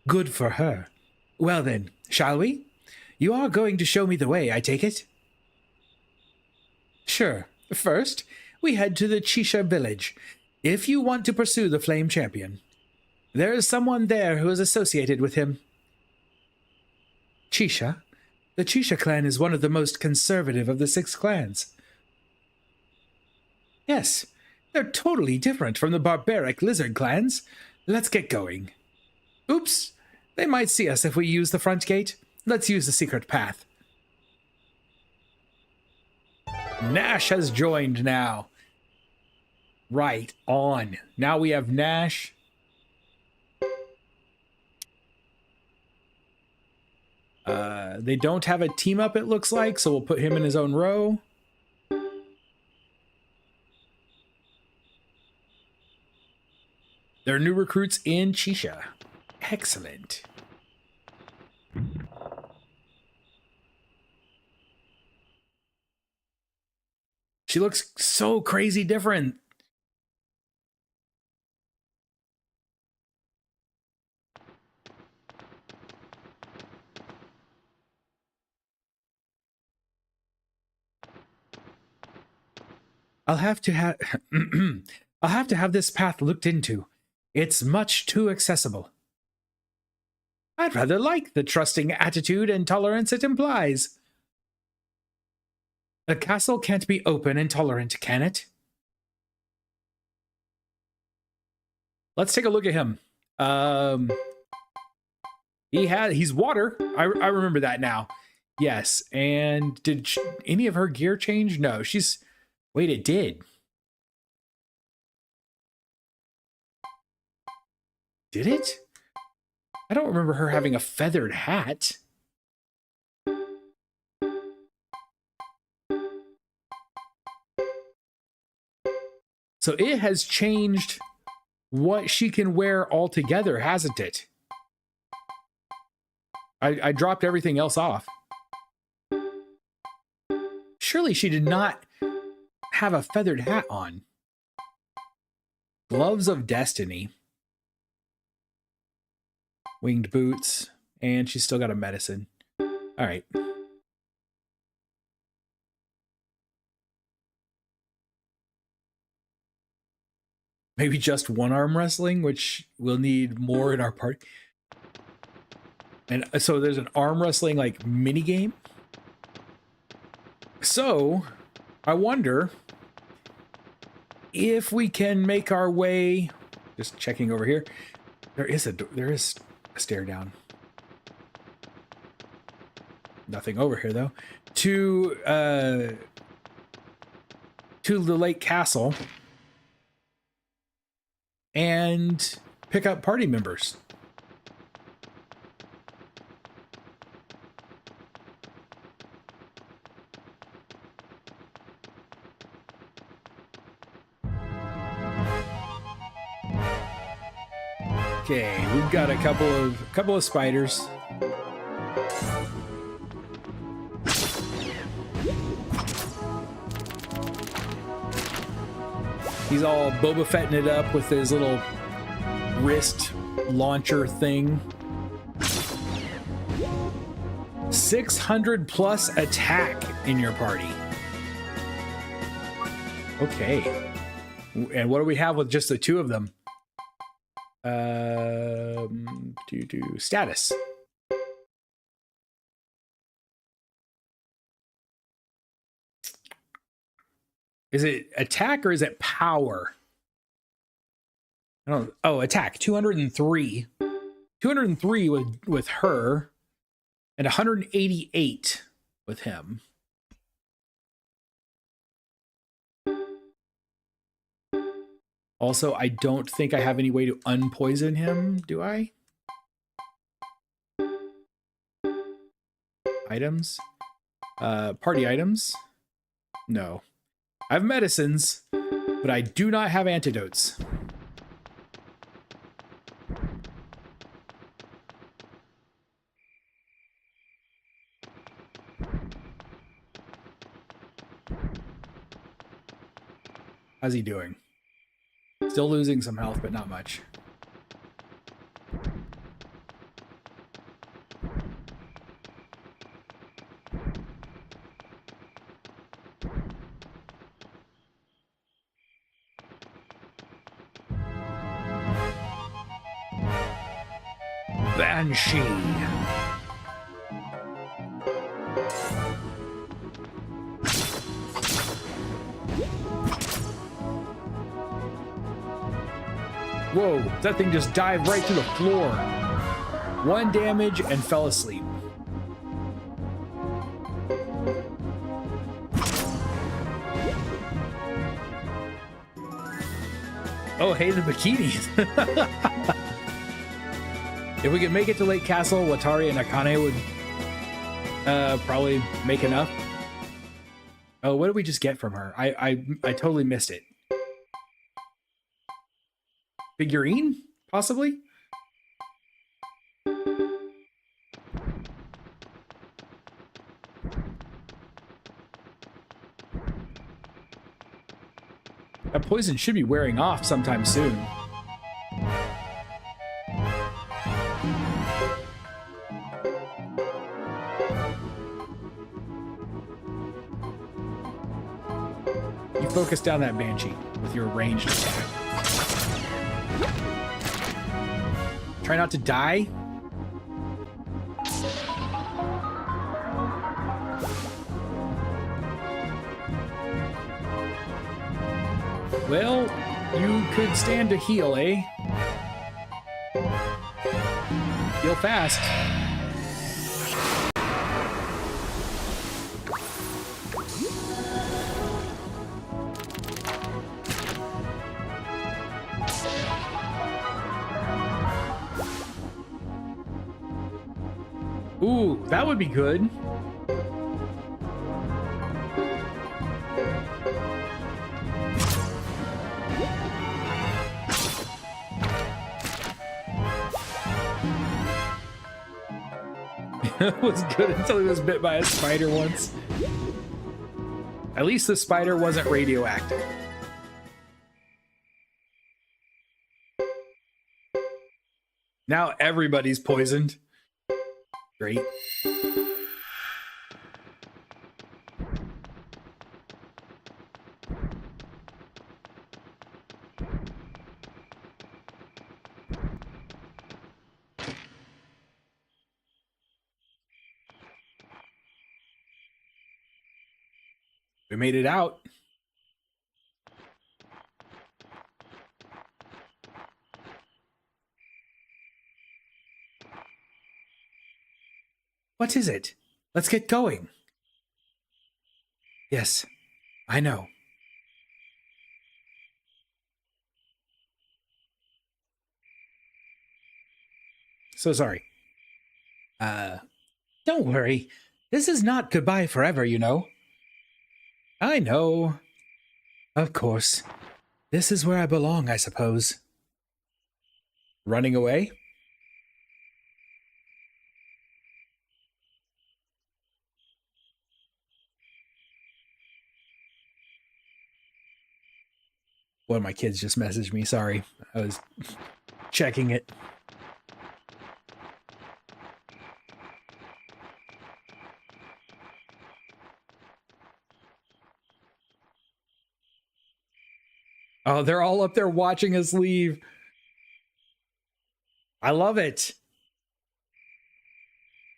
Good for her. Well then, shall we? You are going to show me the way, I take it? Sure. First, we head to the Chisha village, if you want to pursue the Flame Champion. There is someone there who is associated with him. Chisha? The Chisha clan is one of the most conservative of the 6 clans. Yes, they're totally different from the barbaric lizard clans. Let's get going. Oops, they might see us if we use the front gate. Let's use the secret path. Nash has joined now. Right on. Now we have Nash. They don't have a team up, it looks like, so we'll put him in his own row. There are new recruits in Chisha. Excellent. She looks so crazy different. I'll have to have I'll have to have this path looked into. It's much too accessible. I'd rather like the trusting attitude and tolerance it implies. A castle can't be open and tolerant, can it? Let's take a look at him. He's water. I remember that now. Yes, and did any of her gear change? No, wait, it did. Did it? I don't remember her having a feathered hat. So it has changed what she can wear altogether, hasn't it? I dropped everything else off. Surely she did not have a feathered hat on. Gloves of Destiny. Winged boots. And she's still got a medicine. All right. Maybe just one arm wrestling, which we'll need more in our party. And so there's an arm wrestling like mini game. So I wonder if we can make our way. Just checking over here. There is a stair down. Nothing over here though. To the Lake Castle. and pick up party members. Okay, we've got a couple of spiders. He's all Boba Fetting it up with his little wrist launcher thing. 600 plus attack in your party. Okay. And what do we have with just the two of them? Status. Is it attack or is it power? I don't. Oh, attack 203. 203 with her, and 188 with him. Also, I don't think I have any way to unpoison him, do I? Items? Party items? No. I have medicines, but I do not have antidotes. How's he doing? Still losing some health, but not much. Banshee. Whoa, that thing just dived right through the floor. 1 damage and fell asleep. Oh, hey, the bikinis. If we could make it to Lake Castle, Watari and Akane would probably make enough. Oh, what did we just get from her? I totally missed it. Figurine? Possibly? That poison should be wearing off sometime soon. You focus down that Banshee with your ranged attack. Try not to die. Well, you could stand to heal, eh? Heal fast. Ooh, that would be good. It was good until he was bit by a spider once. At least the spider wasn't radioactive. Now everybody's poisoned. Great. We made it out. What is it? Let's get going. Yes, I know. So sorry. Don't worry. This is not goodbye forever, you know. I know. Of course. This is where I belong, I suppose. Running away? One of my kids just messaged me. Sorry. I was checking it. Oh, they're all up there watching us leave. I love it.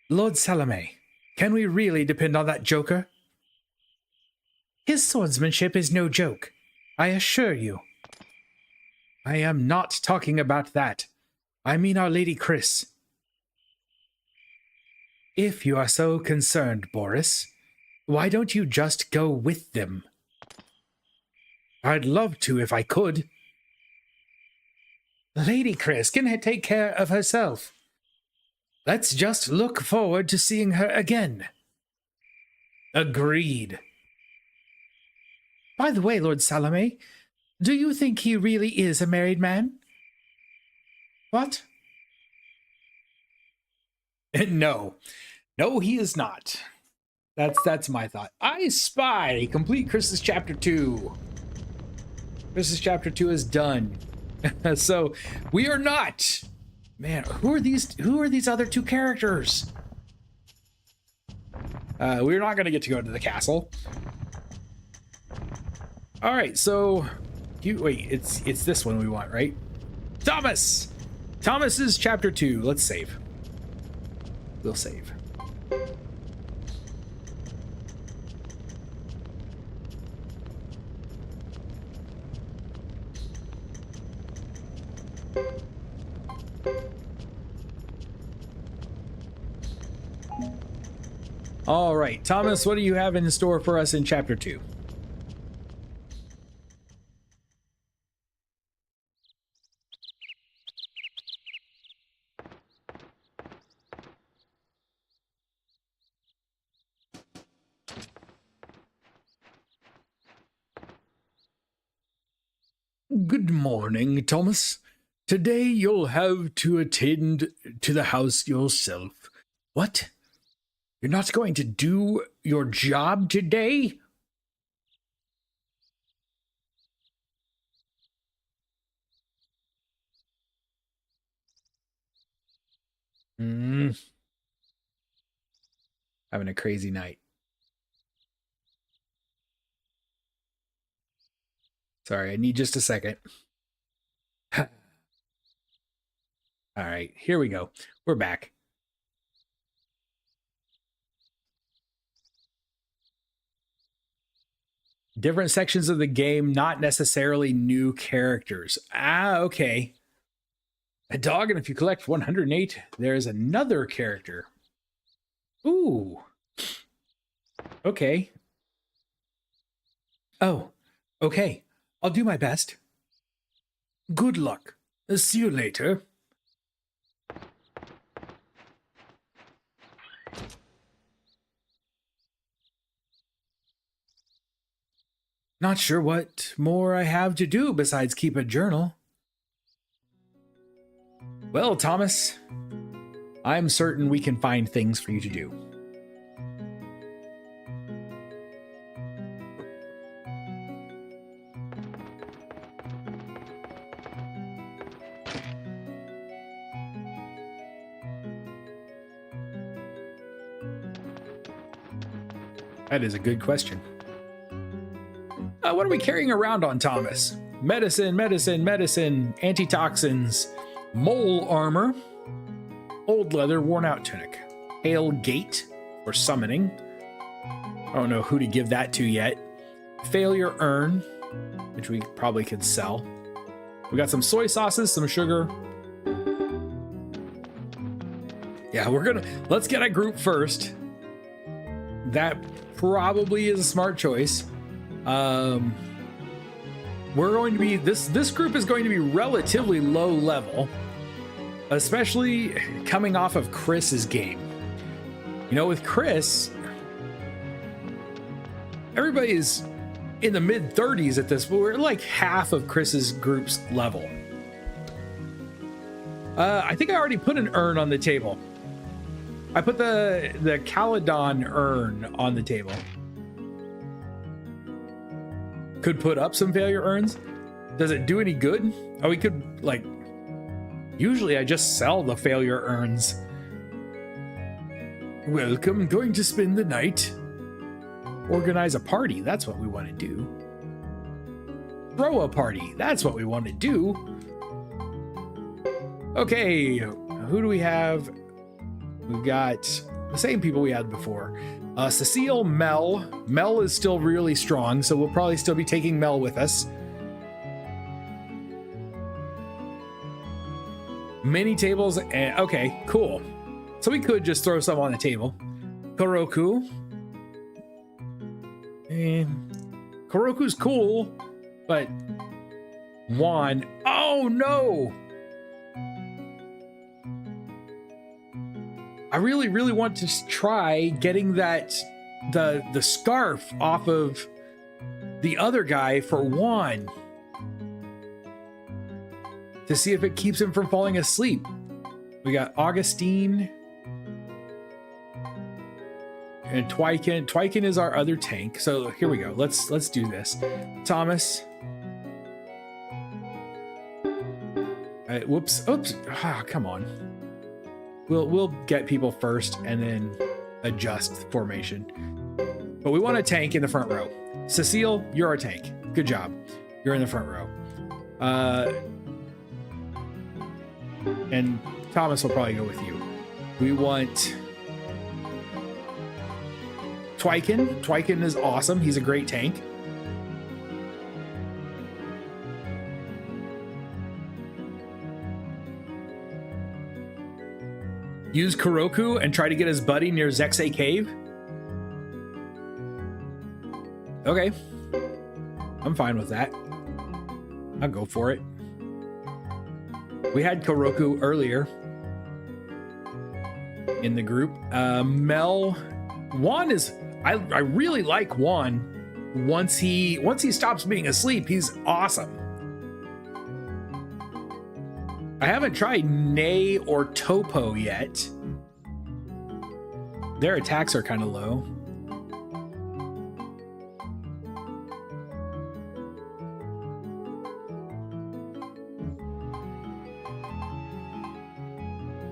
Lord Salome, can we really depend on that joker? His swordsmanship is no joke, I assure you. I am not talking about that. I mean our Lady Chris. If you are so concerned, Boris, why don't you just go with them? I'd love to if I could. Lady Chris can take care of herself. Let's just look forward to seeing her again. Agreed. By the way, Lord Salome, do you think he really is a married man? What? No. No, he is not. That's my thought. I Spy. Complete Chris's Chapter 2. Chris's Chapter 2 is done. So, we are not. Man, who are these other two characters? We're not going to get to go to the castle. All right, so wait, it's this one we want, right? Thomas. Thomas's Chapter 2. Let's save. We'll save. All right, Thomas, what do you have in store for us in Chapter 2? Good morning, Thomas. Today you'll have to attend to the house yourself. What? You're not going to do your job today? Having a crazy night. Sorry, I need just a second. All right, here we go. We're back. Different sections of the game, not necessarily new characters. Ah, okay. A dog, and if you collect 108, there's another character. Ooh. Okay. Oh, okay. I'll do my best. Good luck. See you later. Not sure what more I have to do besides keep a journal. Well, Thomas, I'm certain we can find things for you to do. That is a good question. What are we carrying around on Thomas? Medicine, medicine, medicine, antitoxins, mole armor, old leather, worn out tunic, pale gate for summoning. I don't know who to give that to yet. Failure urn, which we probably could sell. We got some soy sauces, some sugar. Yeah, let's get a group first. That probably is a smart choice. We're going to be, this group is going to be relatively low level. especially coming off of Chris's game. You know, with Chris, everybody's in the mid 30s at this, but we're like half of Chris's group's level. I think I already put an urn on the table. I put the Caledon urn on the table. Could put up some failure urns. Does it do any good? Oh, we could, like, usually I just sell the failure urns. Welcome, going to spend the night. Organize a party, that's what we want to do. Throw a party, that's what we want to do. Okay, who do we have? We've got the same people we had before. Cecile, Mel. Mel is still really strong, so we'll probably still be taking Mel with us. Mini tables, and okay, cool. So we could just throw some on the table. Koroku. And Koroku's cool, but Juan. Oh no! I really, really want to try getting that the scarf off of the other guy for Juan to see if it keeps him from falling asleep. We got Augustine and Twykin. Twykin is our other tank. So here we go. Let's do this. Thomas. Whoops. Oops. Ah, come on. We'll get people first and then adjust the formation. But we want a tank in the front row. Cecile, you're our tank. Good job. You're in the front row. And Thomas will probably go with you. We want Twykin. Twykin is awesome. He's a great tank. Use Koroku and try to get his buddy near Zexay Cave. Okay. I'm fine with that. I'll go for it. We had Koroku earlier in the group. Mel. Juan is... I really like Juan. Once he stops being asleep, he's awesome. I haven't tried Nay or Topo yet. Their attacks are kind of low.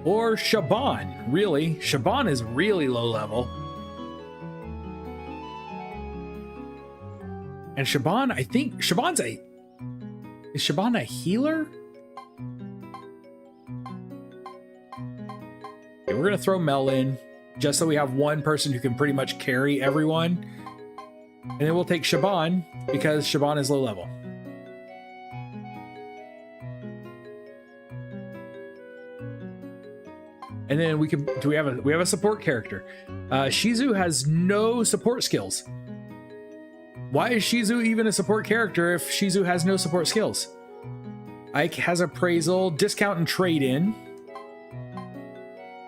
Or Shaban, really. Shaban is really low level. And Shaban, I think Shaban's is Shaban a healer? Okay, we're gonna throw Mel in just so we have one person who can pretty much carry everyone. And then we'll take Shaban because Shaban is low level. And then we have a support character. Shizu has no support skills. Why is Shizu even a support character if Shizu has no support skills? Ike has appraisal, discount and trade in.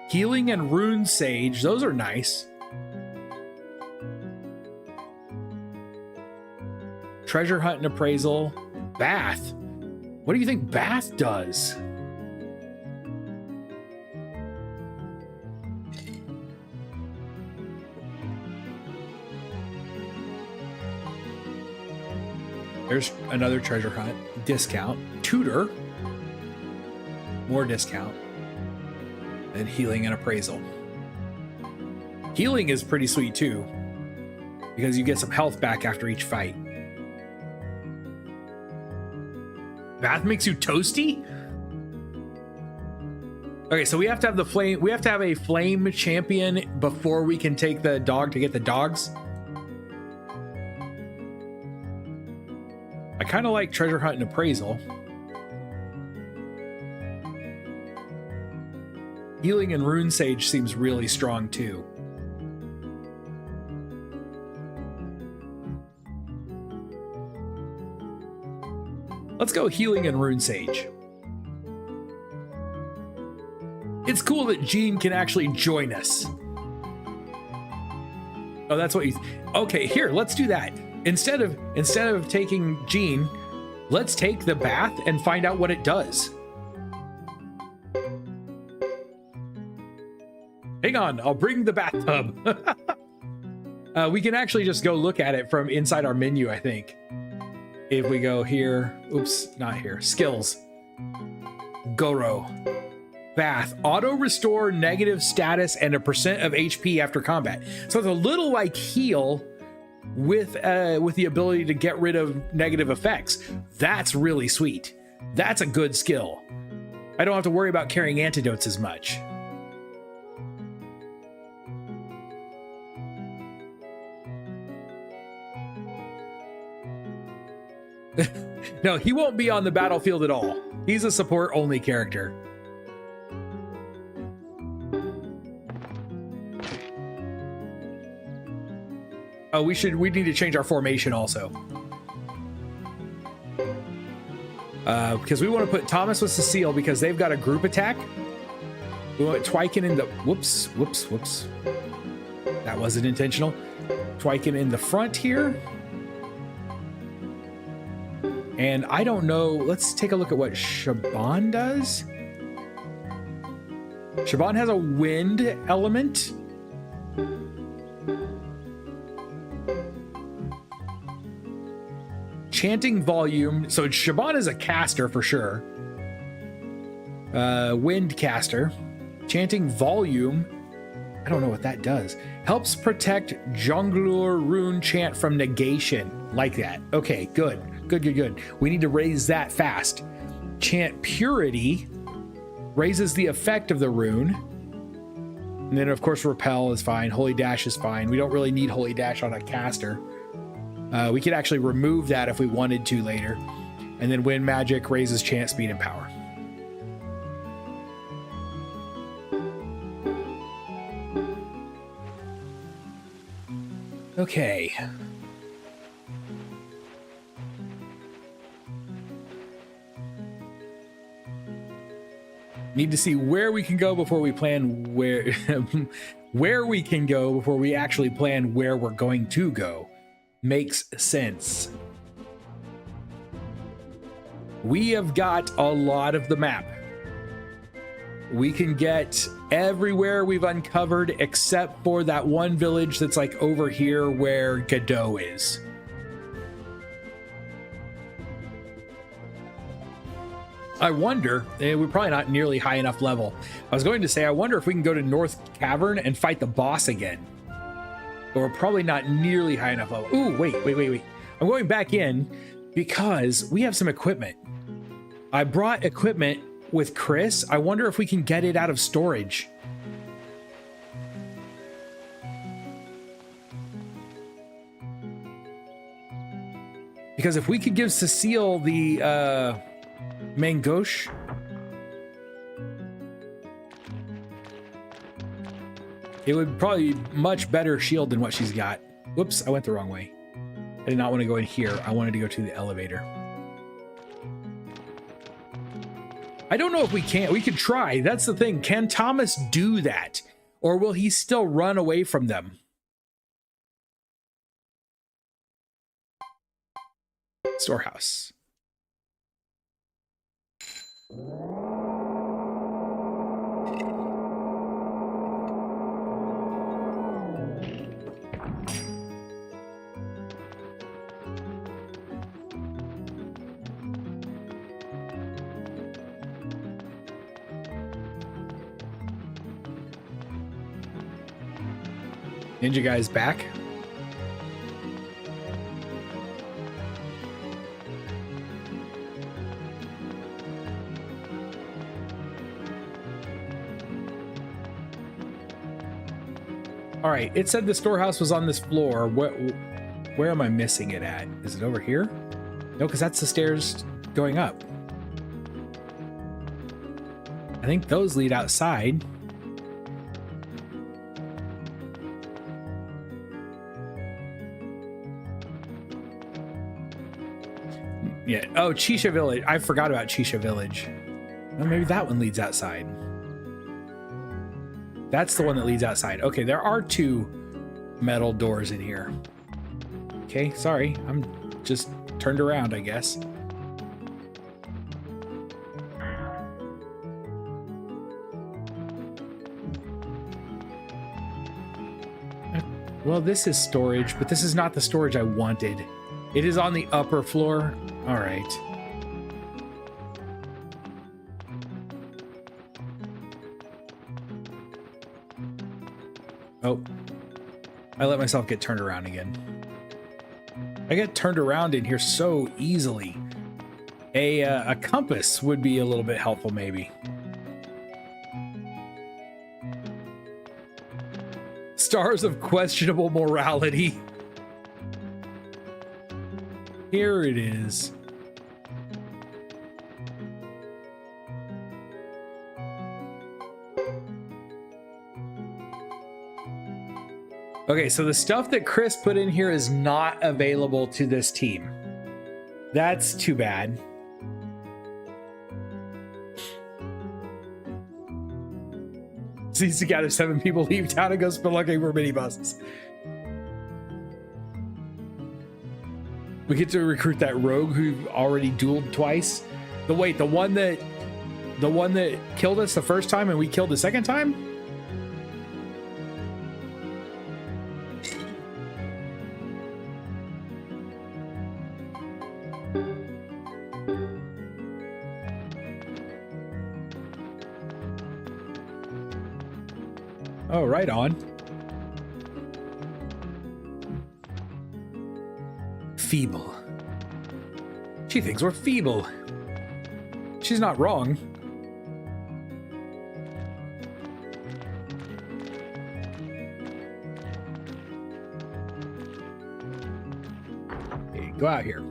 Healing and rune sage, those are nice. Treasure hunt and appraisal. Bath. What do you think Bath does? There's another treasure hunt. Discount. Tutor. More discount. And healing and appraisal. Healing is pretty sweet too, because you get some health back after each fight. Bath makes you toasty? Okay, so we have to have the flame. We have to have a flame champion before we can take the dog to get the dogs. I kind of like treasure hunt and appraisal. Healing and rune sage seems really strong too. Let's go healing and rune sage. It's cool that Gene can actually join us. Oh, that's what you... Okay, here, let's do that. Instead of taking Gene, let's take the bath and find out what it does. Hang on, I'll bring the bathtub. We can actually just go look at it from inside our menu, I think. If we go here, oops, not here, skills. Goro. Bath. Auto restore negative status and a % of HP after combat. So it's a little like heal with the ability to get rid of negative effects. That's really sweet. That's a good skill. I don't have to worry about carrying antidotes as much. No, he won't be on the battlefield at all. He's a support-only character. Oh, we need to change our formation also. Because we want to put Thomas with Cecile because they've got a group attack. We want Twykin in the... Whoops. That wasn't intentional. Twykin in the front here. And I don't know, let's take a look at what Shaban does. Shaban has a wind element. Chanting volume. So Shaban is a caster for sure. Wind caster. Chanting volume. I don't know what that does. Helps protect Jongleur rune chant from negation. Like that. Okay, good. Good. We need to raise that fast. Chant purity raises the effect of the rune. And then of course repel is fine. Holy dash is fine. We don't really need holy dash on a caster. We could actually remove that if we wanted to later. And then wind magic raises chant speed and power. Okay. Need to see where we can go before we plan where we can go before we actually plan where we're going to go. Makes sense. We have got a lot of the map. We can get everywhere we've uncovered except for that one village that's like over here where Godot is. I wonder, we're probably not nearly high enough level. I was going to say, I wonder if we can go to North Cavern and fight the boss again. But we're probably not nearly high enough level. Ooh, wait. I'm going back in because we have some equipment. I brought equipment with Chris. I wonder if we can get it out of storage. Because if we could give Cecile the Mangoche. It would probably be much better shield than what she's got. Whoops, I went the wrong way. I did not want to go in here. I wanted to go to the elevator. I don't know if we can. We could try. That's the thing. Can Thomas do that? Or will he still run away from them? Storehouse. Ninja guy's back. All right, it said the storehouse was on this floor. Where am I missing it at? Is it over here? No, because that's the stairs going up. I think those lead outside. Yeah. Oh, Chisha Village. I forgot about Chisha Village. Well, maybe that one leads outside. That's the one that leads outside. Okay, there are 2 metal doors in here. Okay, sorry. I'm just turned around, I guess. Well, this is storage, but this is not the storage I wanted. It is on the upper floor. All right. Oh, I let myself get turned around again. I get turned around in here so easily. A compass would be a little bit helpful, maybe. Stars of questionable morality. Here it is. Okay, so the stuff that Chris put in here is not available to this team. That's too bad. Seems to gather 7 people, leave town and go spelunking for minibuses. We get to recruit that rogue who already dueled twice. The one that killed us the first time and we killed the second time? Oh, right on. Feeble. She thinks we're feeble. She's not wrong. Hey, go out here.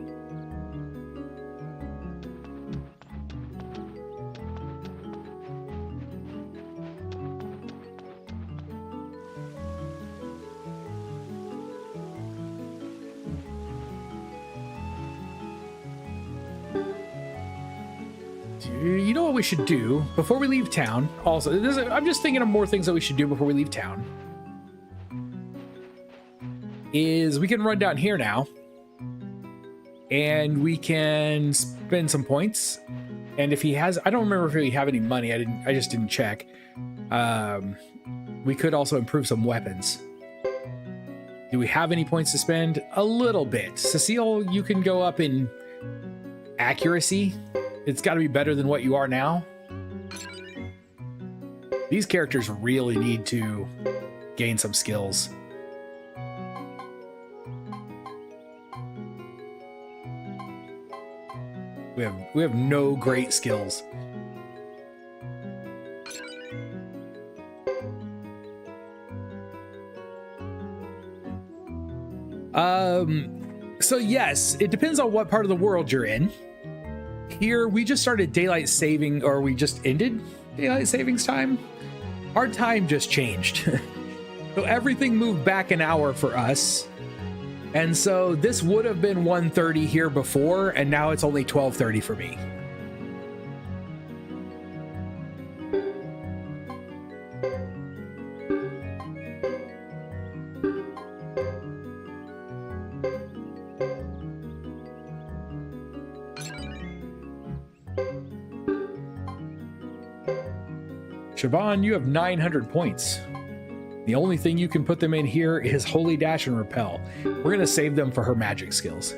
You know what we should do before we leave town? Also, I'm just thinking of more things that we should do before we leave town. Is we can run down here now, and we can spend some points. And if he has, I don't remember if we have any money. I just didn't check. We could also improve some weapons. Do we have any points to spend? A little bit. Cecile, you can go up in accuracy. It's got to be better than what you are now. These characters really need to gain some skills. We have no great skills. So yes, it depends on what part of the world you're in. Here, we just started daylight saving, or we just ended daylight savings time. Our time just changed. So everything moved back an hour for us. And so this would have been 1:30 here before, and now it's only 12:30 for me. Siobhan, you have 900 points. The only thing you can put them in here is Holy Dash and Repel. We're going to save them for her magic skills.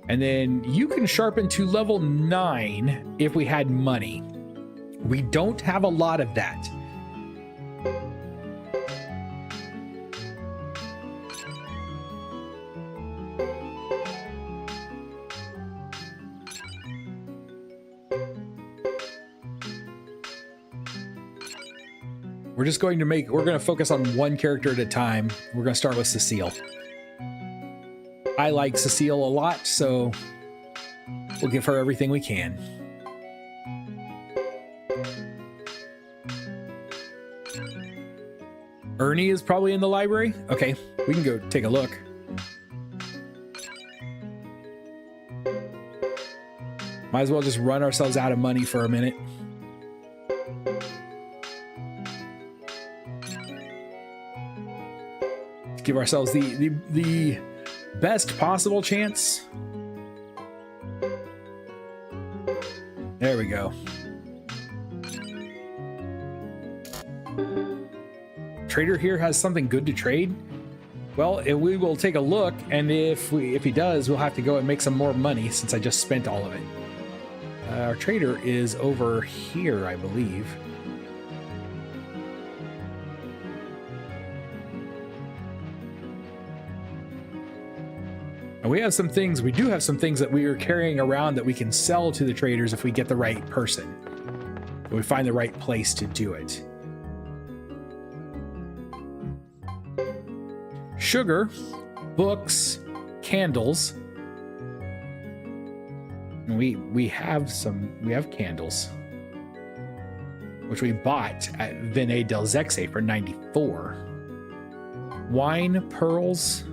And then you can sharpen to level 9 if we had money. We don't have a lot of that. We're going to focus on one character at a time. We're going to start with Cecile. I like Cecile a lot, so we'll give her everything we can. Ernie is probably in the library. Okay, we can go take a look. Might as well just run ourselves out of money for a minute. Give ourselves the best possible chance. There we go. Trader here has something good to trade. Well, we will take a look, and if he does, we'll have to go and make some more money since I just spent all of it. Our trader is over here, I believe. And we have some things, we do have some things that we are carrying around that we can sell to the traders if we get the right person. If we find the right place to do it. Sugar, books, candles. And we have candles, which we bought at Vene del Zexe for 94. Wine, pearls.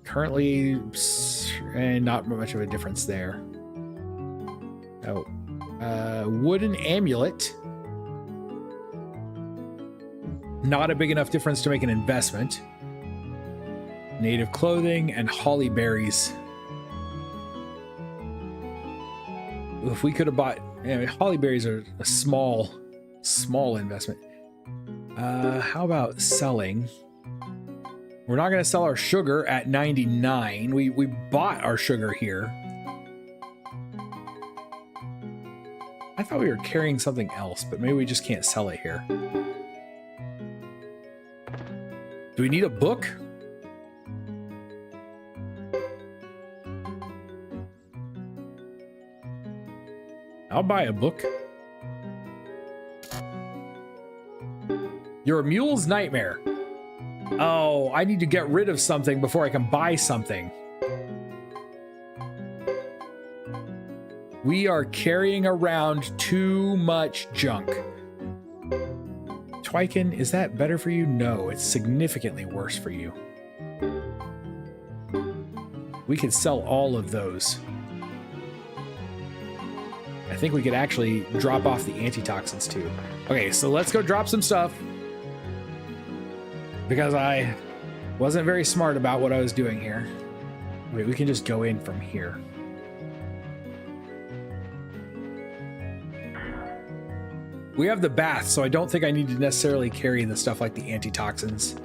Currently, and not much of a difference there. Oh, wooden amulet. Not a big enough difference to make an investment. Native clothing and holly berries. If we could have bought, holly berries are a small investment. How about selling? We're not going to sell our sugar at 99. We bought our sugar here. I thought we were carrying something else, but maybe we just can't sell it here. Do we need a book? I'll buy a book. You're a mule's nightmare. Oh, I need to get rid of something before I can buy something. We are carrying around too much junk. Twyken, is that better for you? No, it's significantly worse for you. We could sell all of those. I think we could actually drop off the antitoxins too. Okay, so let's go drop some stuff. Because I wasn't very smart about what I was doing here. Wait, we can just go in from here. We have the bath, so I don't think I need to necessarily carry the stuff like the antitoxins.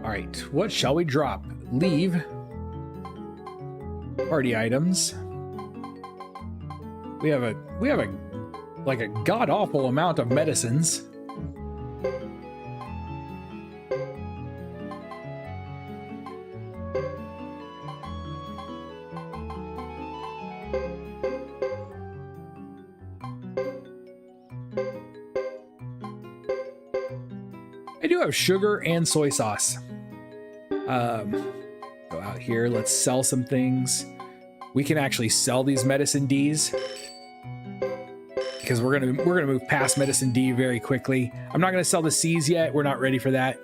All right, what shall we drop? Leave. Party items. We have a like a god-awful amount of medicines. I do have sugar and soy sauce. Go out here, let's sell some things. We can actually sell these medicine Ds because we're gonna move past medicine D very quickly. I'm not gonna sell the Cs yet. We're not ready for that.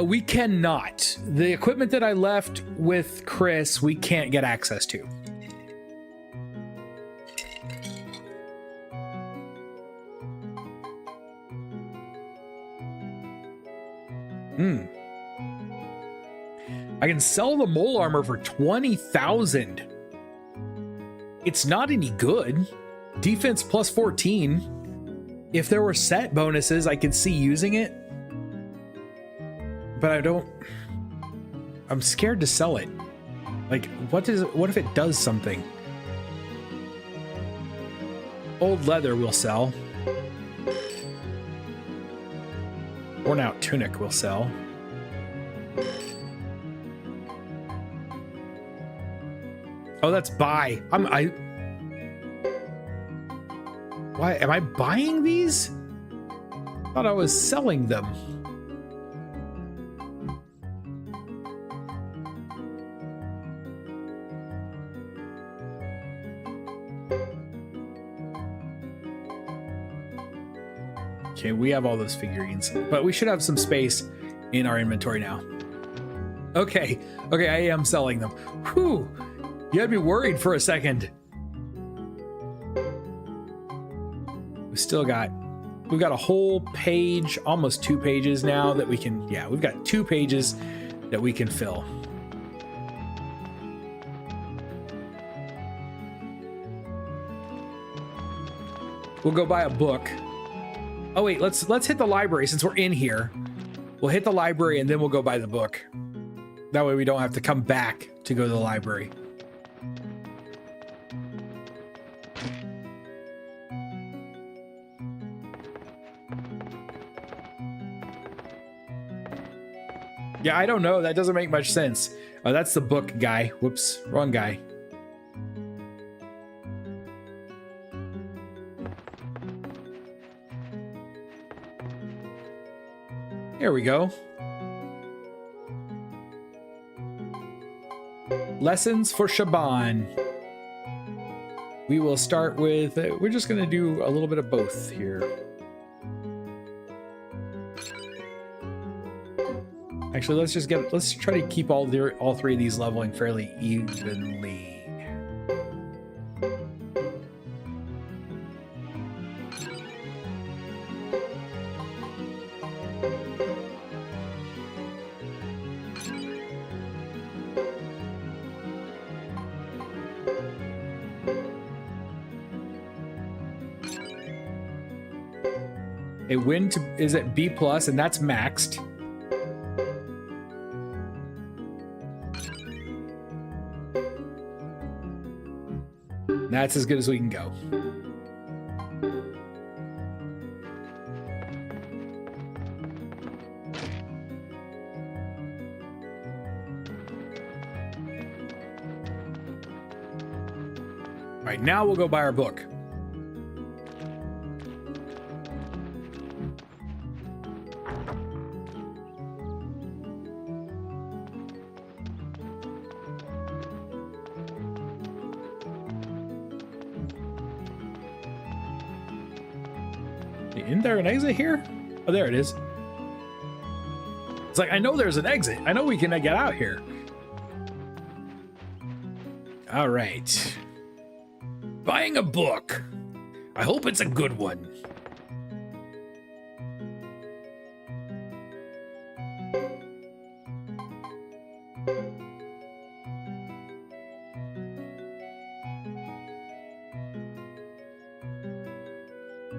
We cannot. The equipment that I left with Chris, we can't get access to. I can sell the mole armor for 20,000. It's not any good. Defense plus 14. If there were set bonuses, I could see using it. But I don't. I'm scared to sell it. Like, what if it does something? Old leather we'll sell. Worn out tunic we'll sell. Oh, that's buy. Why am I buying these? I thought I was selling them. Okay, we have all those figurines, but we should have some space in our inventory now. Okay, I am selling them. Whew, you had me worried for a second. We've got a whole page, almost 2 pages now that we can, yeah, we've got 2 pages that we can fill. We'll go buy a book. Oh wait, let's hit the library since we're in here. We'll hit the library and then we'll go buy the book. That way we don't have to come back to go to the library. Yeah, I don't know. That doesn't make much sense. Oh, that's the book guy. Whoops, wrong guy. Here we go. Lessons for Shaban. We will start with, we're just going to do a little bit of both here. Actually, let's try to keep all 3 of these leveling fairly evenly. A win is at B+, and that's maxed. That's as good as we can go. All right, now we'll go buy our book. Isn't there an exit here? Oh, there it is. It's like, I know there's an exit. I know we can get out here. All right. Buying a book. I hope it's a good one.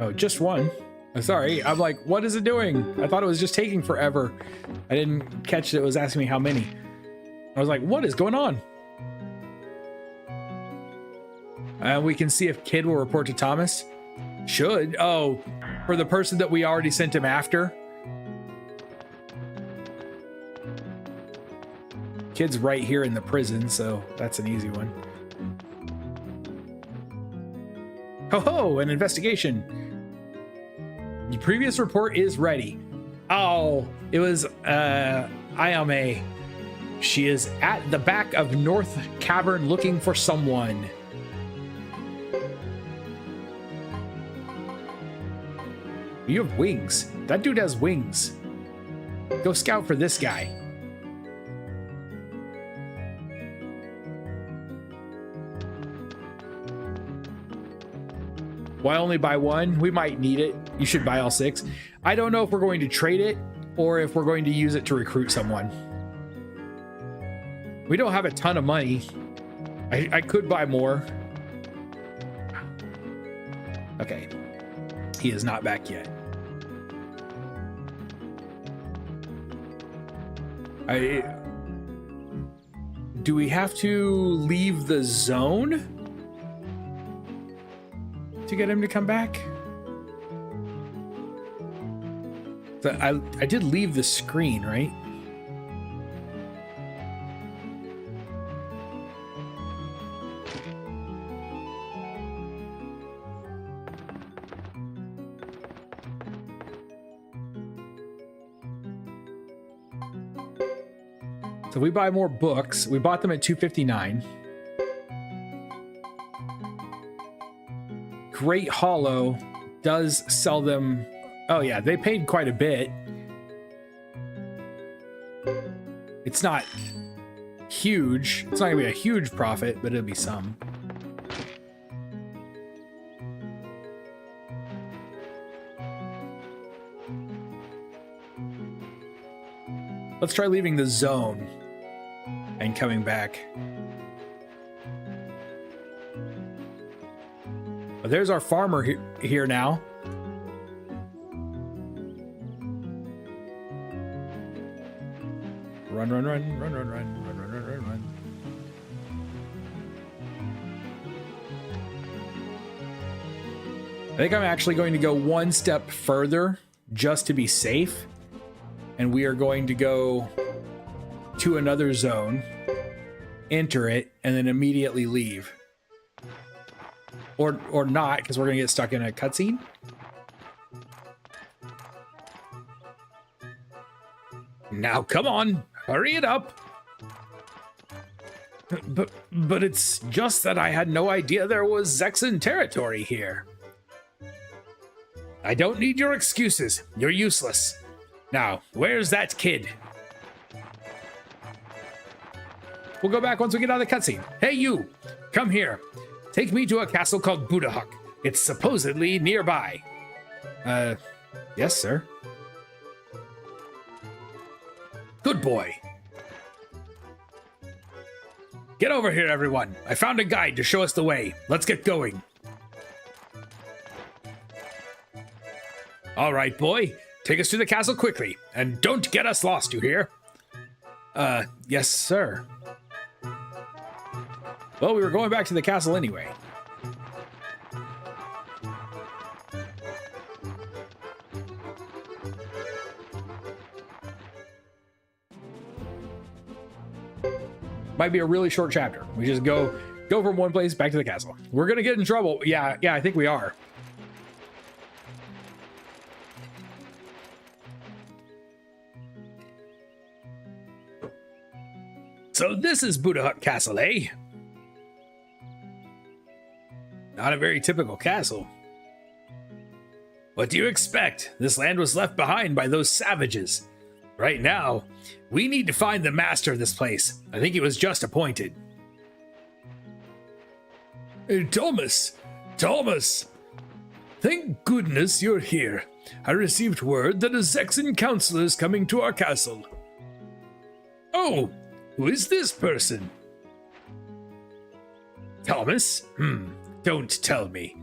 Oh, just one. Sorry, I'm like, what is it doing? I thought it was just taking forever. I didn't catch that it was asking me how many. I was like, what is going on? We can see if Kid will report to Thomas. Should. Oh, for the person that we already sent him after. Kid's right here in the prison, so that's an easy one. Ho-ho, an investigation. The previous report is ready. Oh, it was Ayame. She is at the back of North Cavern looking for someone. You have wings. That dude has wings. Go scout for this guy. Why only buy one? We might need it. You should buy all 6. I don't know if we're going to trade it or if we're going to use it to recruit someone. We don't have a ton of money. I could buy more. Okay. He is not back yet. Do we have to leave the zone to get him to come back? So I did leave the screen, right? So we buy more books. We bought them at $2.59. Great Hollow does sell them. Oh yeah, they paid quite a bit. It's not huge. It's not gonna be a huge profit, but it'll be some. Let's try leaving the zone and coming back. Oh, there's our farmer here now. Run, run, run, run, run, run, run, run, run, run, run. I think I'm actually going to go one step further just to be safe. And we are going to go to another zone, enter it, and then immediately leave. Or not, because we're going to get stuck in a cutscene. Now, come on, hurry it up. But it's just that I had no idea there was Zexan territory here. I don't need your excuses. You're useless. Now, where's that kid? We'll go back once we get out of the cutscene. Hey, you! Come here. Take me to a castle called Budahuk. It's supposedly nearby. Yes, sir. Good boy. Get over here, everyone. I found a guide to show us the way. Let's get going. All right, boy. Take us to the castle quickly, and don't get us lost, you hear? Yes, sir. Well, we were going back to the castle anyway. Might be a really short chapter. We just go from one place back to the castle. We're gonna get in trouble. Yeah, I think we are. So this is Budahuk Castle, eh? Not a very typical castle. What do you expect? This land was left behind by those savages. Right now, we need to find the master of this place. I think he was just appointed. Thomas! Thomas! Thank goodness you're here. I received word that a Zexan counselor is coming to our castle. Oh! Who is this person? Thomas? Don't tell me.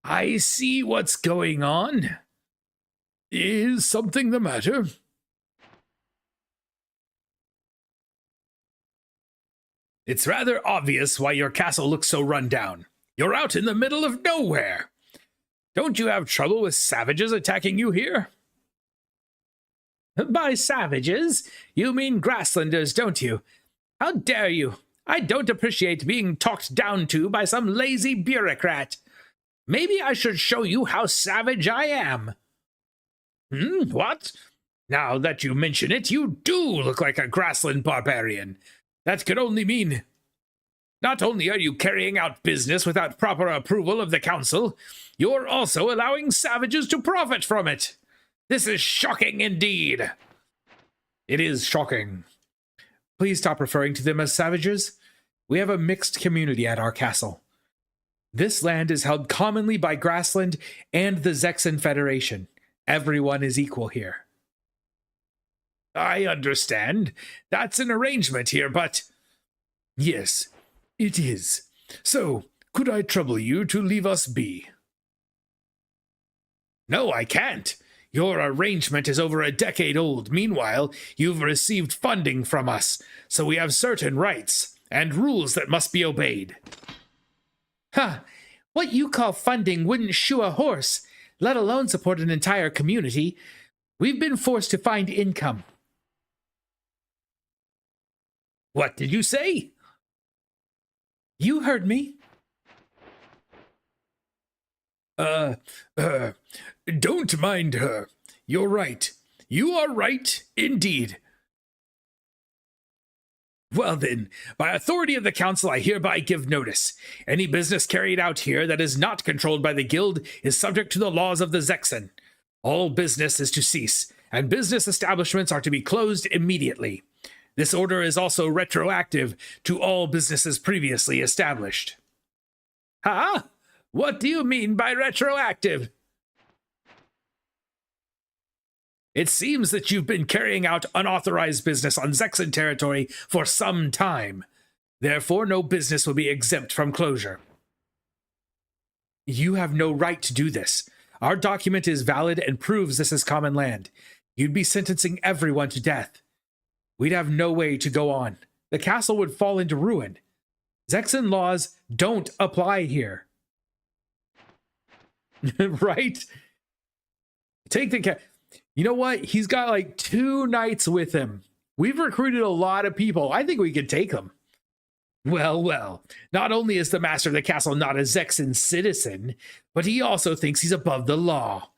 I see what's going on. Is something the matter? It's rather obvious why your castle looks so run down. You're out in the middle of nowhere. Don't you have trouble with savages attacking you here? By savages, you mean grasslanders, don't you? How dare you? I don't appreciate being talked down to by some lazy bureaucrat. Maybe I should show you how savage I am. What? Now that you mention it, you do look like a grassland barbarian. That could only mean... Not only are you carrying out business without proper approval of the council, you're also allowing savages to profit from it. This is shocking indeed. It is shocking. Please stop referring to them as savages. We have a mixed community at our castle. This land is held commonly by Grassland and the Zexan Federation. Everyone is equal here. I understand. That's an arrangement here, but... Yes, it is. So, could I trouble you to leave us be? No, I can't. Your arrangement is over a decade old. Meanwhile, you've received funding from us, so we have certain rights and rules that must be obeyed. Ha! What you call funding wouldn't shoe a horse, let alone support an entire community. We've been forced to find income. What did you say? You heard me. Don't mind her. You're right. You are right, indeed. Well then, by authority of the council, I hereby give notice. Any business carried out here that is not controlled by the guild is subject to the laws of the Zexen. All business is to cease, and business establishments are to be closed immediately. This order is also retroactive to all businesses previously established. Huh? What do you mean by retroactive? It seems that you've been carrying out unauthorized business on Zexen territory for some time. Therefore, no business will be exempt from closure. You have no right to do this. Our document is valid and proves this is common land. You'd be sentencing everyone to death. We'd have no way to go on. The castle would fall into ruin. Zexen laws don't apply here. Right? Take the You know what? He's got like 2 knights with him. We've recruited a lot of people. I think we could take them. Well, well. Not only is the master of the castle not a Zexen citizen, but he also thinks he's above the law.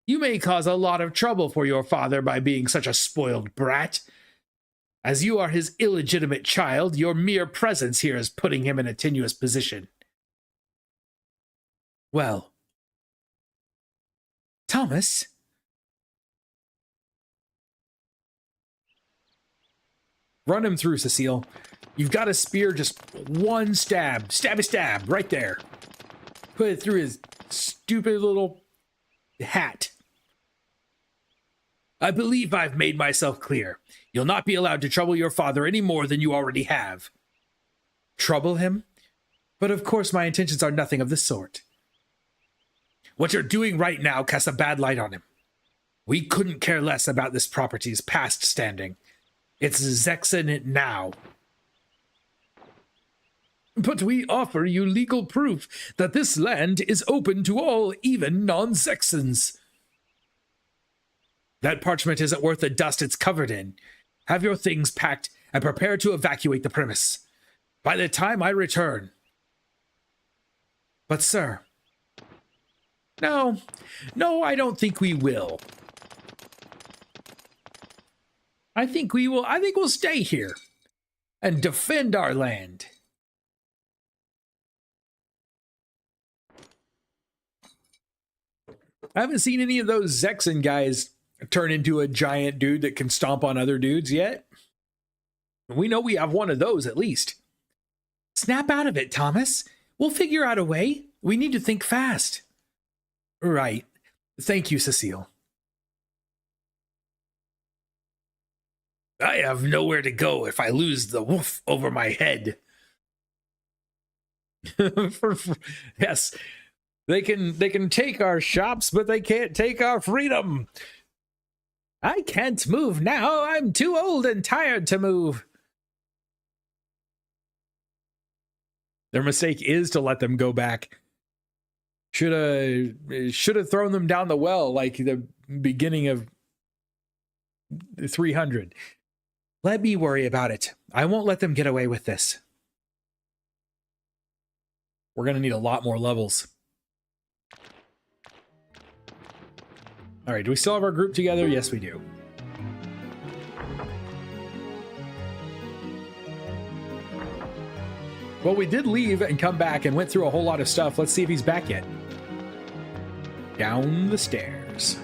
You may cause a lot of trouble for your father by being such a spoiled brat. As you are his illegitimate child, your mere presence here is putting him in a tenuous position. Well, Thomas... Run him through, Cecile. You've got a spear, just one stab. Stabby stab, right there. Put it through his stupid little hat. I believe I've made myself clear. You'll not be allowed to trouble your father any more than you already have. Trouble him? But of course my intentions are nothing of the sort. What you're doing right now casts a bad light on him. We couldn't care less about this property's past standing. It's Zexen now. But we offer you legal proof that this land is open to all, even non-Zexens. That parchment isn't worth the dust it's covered in. Have your things packed and prepare to evacuate the premise. By the time I return. But sir... No, I don't think we will. I think we'll stay here and defend our land. I haven't seen any of those Zexen guys turn into a giant dude that can stomp on other dudes yet. We know we have one of those at least. Snap out of it, Thomas. We'll figure out a way. We need to think fast. Right. Thank you, Cecile. I have nowhere to go if I lose the roof over my head. Yes, they can take our shops, but they can't take our freedom. I can't move now. I'm too old and tired to move. Their mistake is to let them go back. Should have thrown them down the well like the beginning of 300. Let me worry about it. I won't let them get away with this. We're going to need a lot more levels. All right, do we still have our group together? Yes, we do. Well, we did leave and come back and went through a whole lot of stuff. Let's see if he's back yet. Down the stairs.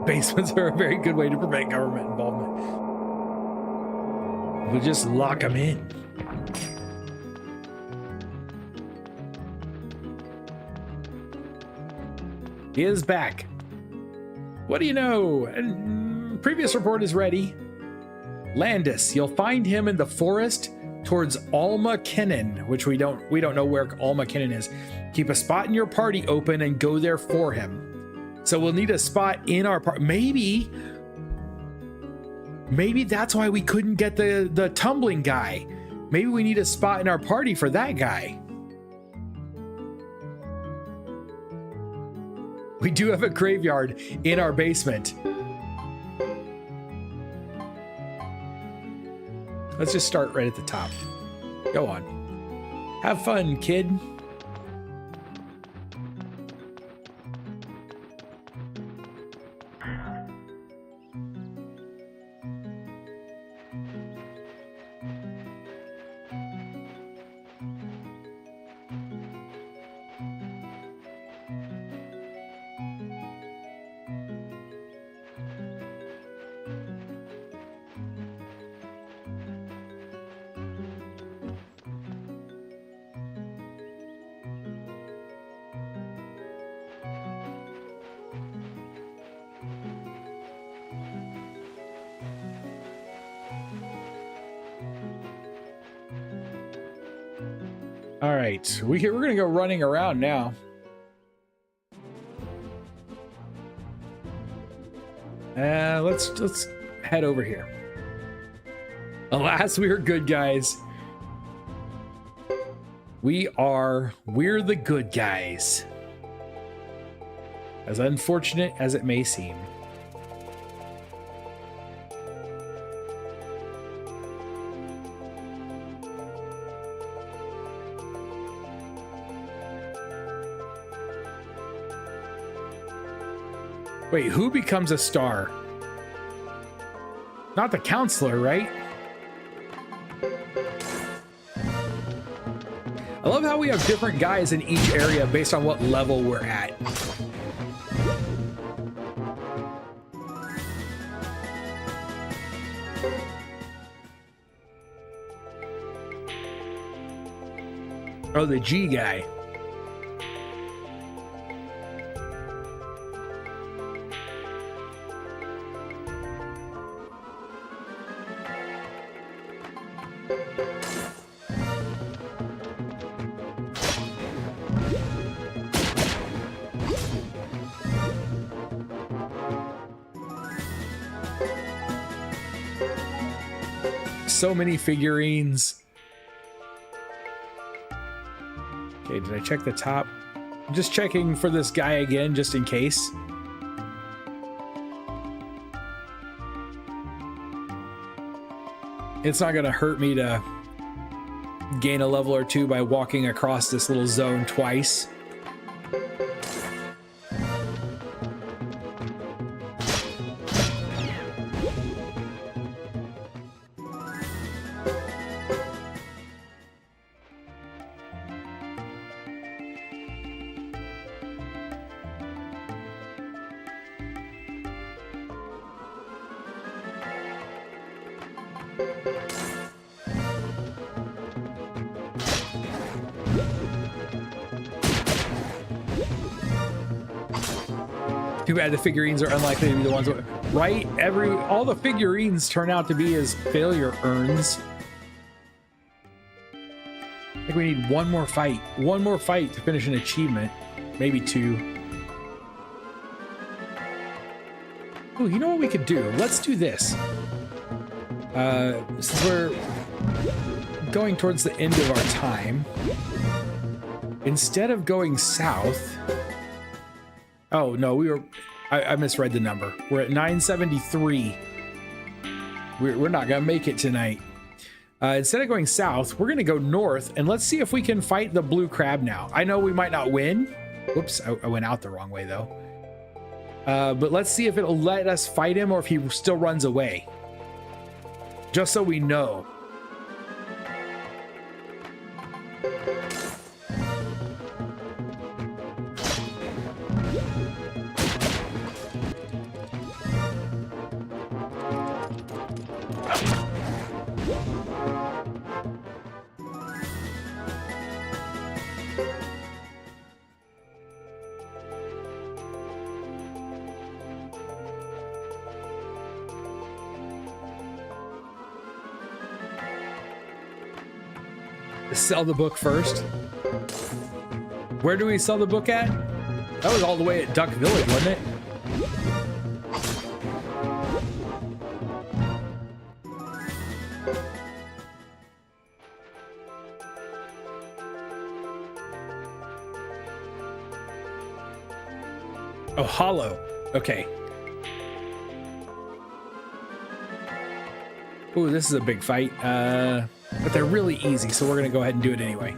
Basements are a very good way to prevent government involvement. We'll just lock them in. He is back. What do you know? Previous report is ready. Landis, you'll find him in the forest towards Alma Kennan, which we don't know where Alma Kennan is. Keep a spot in your party open and go there for him. So we'll need a spot in our party. Maybe that's why we couldn't get the tumbling guy. Maybe we need a spot in our party for that guy. We do have a graveyard in our basement. Let's just start right at the top. Go on. Have fun, kid. All right, we're gonna go running around now. Let's head over here. Alas, we are good guys. We're the good guys. As unfortunate as it may seem. Wait, who becomes a star? Not the counselor, right? I love how we have different guys in each area based on what level we're at. Oh, the G guy. So many figurines. Okay, did I check the top? I'm just checking for this guy again, just in case. It's not gonna hurt me to gain a level or two by walking across this little zone twice. Too bad the figurines are unlikely to be the ones, right? All the figurines turn out to be as failure urns. I think we need one more fight to finish an achievement, maybe two. Oh, you know what we could do? Let's do this. Since we're going towards the end of our time, instead of going south. Oh, no, I misread the number. We're at 973. We're not going to make it tonight. Instead of going south, we're going to go north, and let's see if we can fight the blue crab now. I know we might not win. Whoops, I went out the wrong way, though. But let's see if it'll let us fight him or if he still runs away. Just so we know. Sell the book first. Where do we sell the book at? That was all the way at Duck Village, wasn't it? Oh, hollow. Okay. Ooh, this is a big fight. But they're really easy, so we're gonna go ahead and do it anyway.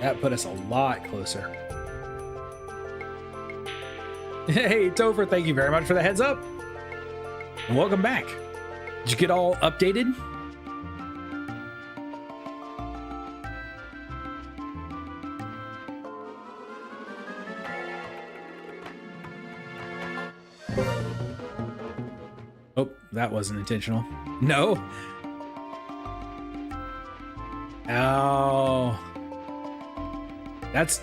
That put us a lot closer. Hey, Topher, thank you very much for the heads up. And welcome back. Did you get all updated? Oh, that wasn't intentional. No. Oh. That's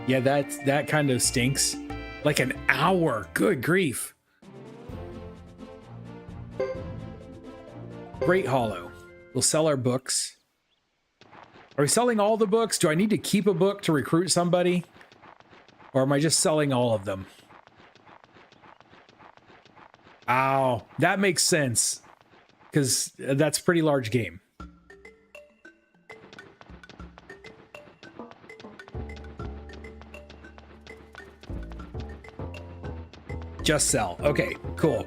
yeah, that kind of stinks. Like an hour. Good grief. Great Hollow. We'll sell our books. Are we selling all the books? Do I need to keep a book to recruit somebody? Or am I just selling all of them? Ow, that makes sense. Because that's a pretty large game. Just sell. Okay, cool.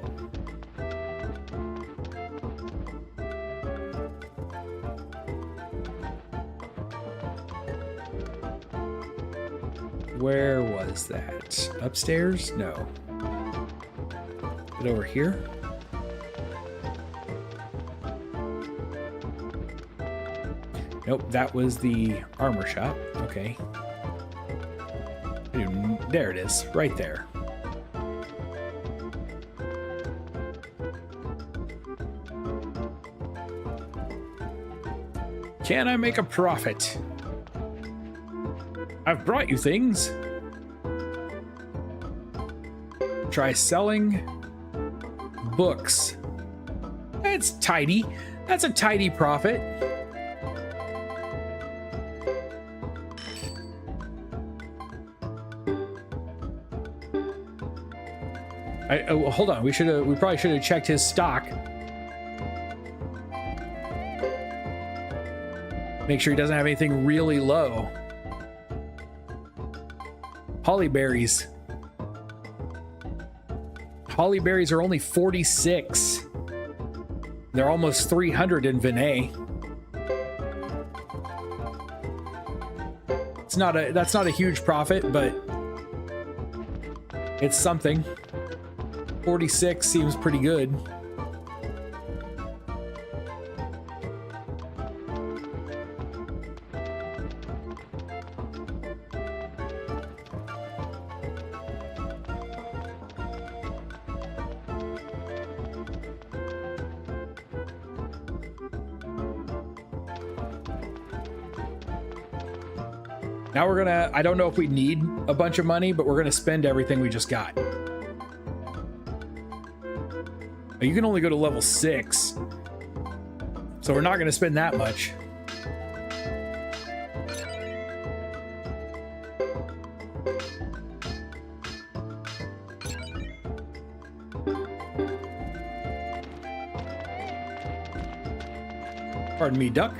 Where was that? Upstairs? No. Is it over here? Nope, that was the armor shop. Okay. There it is, right there. Can I make a profit? I've brought you things. Try selling books. That's tidy. That's a tidy profit. Oh, hold on. We probably should have checked his stock. Make sure he doesn't have anything really low. Hollyberries. Hollyberries are only 46. They're almost 300 in Vinay. That's not a huge profit, but it's something. 46 seems pretty good. Now we're gonna, I don't know if we need a bunch of money, but we're gonna spend everything we just got. You can only go to level 6, so we're not gonna spend that much. Pardon me, duck.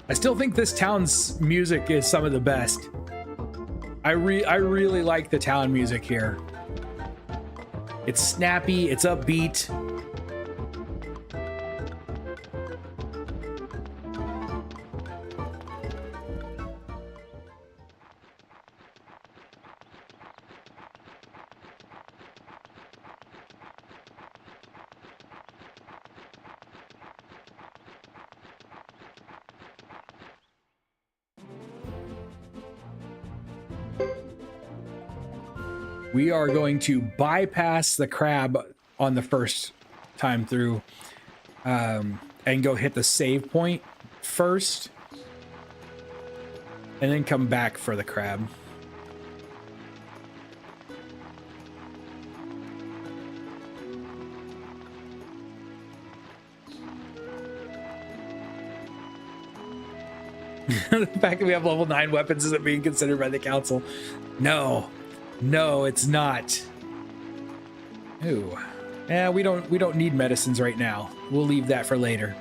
I still think this town's music is some of the best. I really like the town music here. It's snappy, it's upbeat. We are going to bypass the crab on the first time through and go hit the save point first and then come back for the crab. The fact that we have level 9 weapons isn't being considered by the council. No, it's not. Ooh. Yeah, we don't need medicines right now. We'll leave that for later.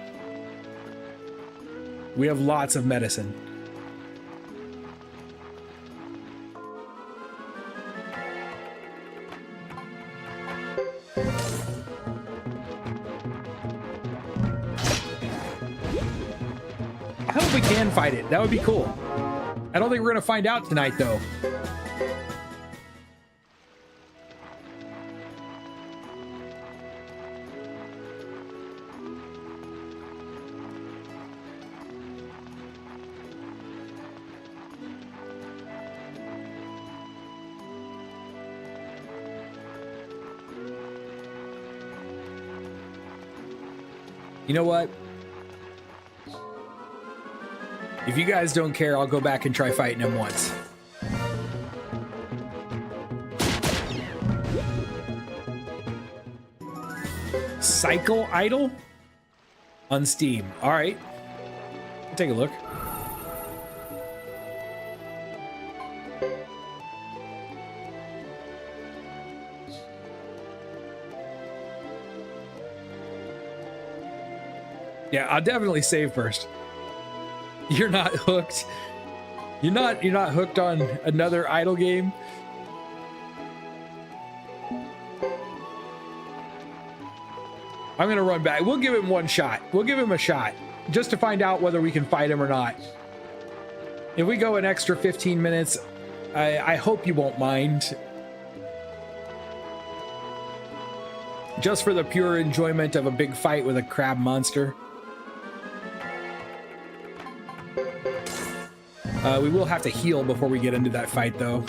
We have lots of medicine. I hope we can fight it. That would be cool. I don't think we're gonna find out tonight, though. You know what? If you guys don't care, I'll go back and try fighting him once. Cycle Idol? On Steam. All right. I'll take a look. Yeah, I'll definitely save first. You're not hooked. You're not hooked on another idle game. I'm gonna run back. We'll give him one shot. We'll give him a shot just to find out whether we can fight him or not. If we go an extra 15 minutes, I hope you won't mind. Just for the pure enjoyment of a big fight with a crab monster. We will have to heal before we get into that fight, though.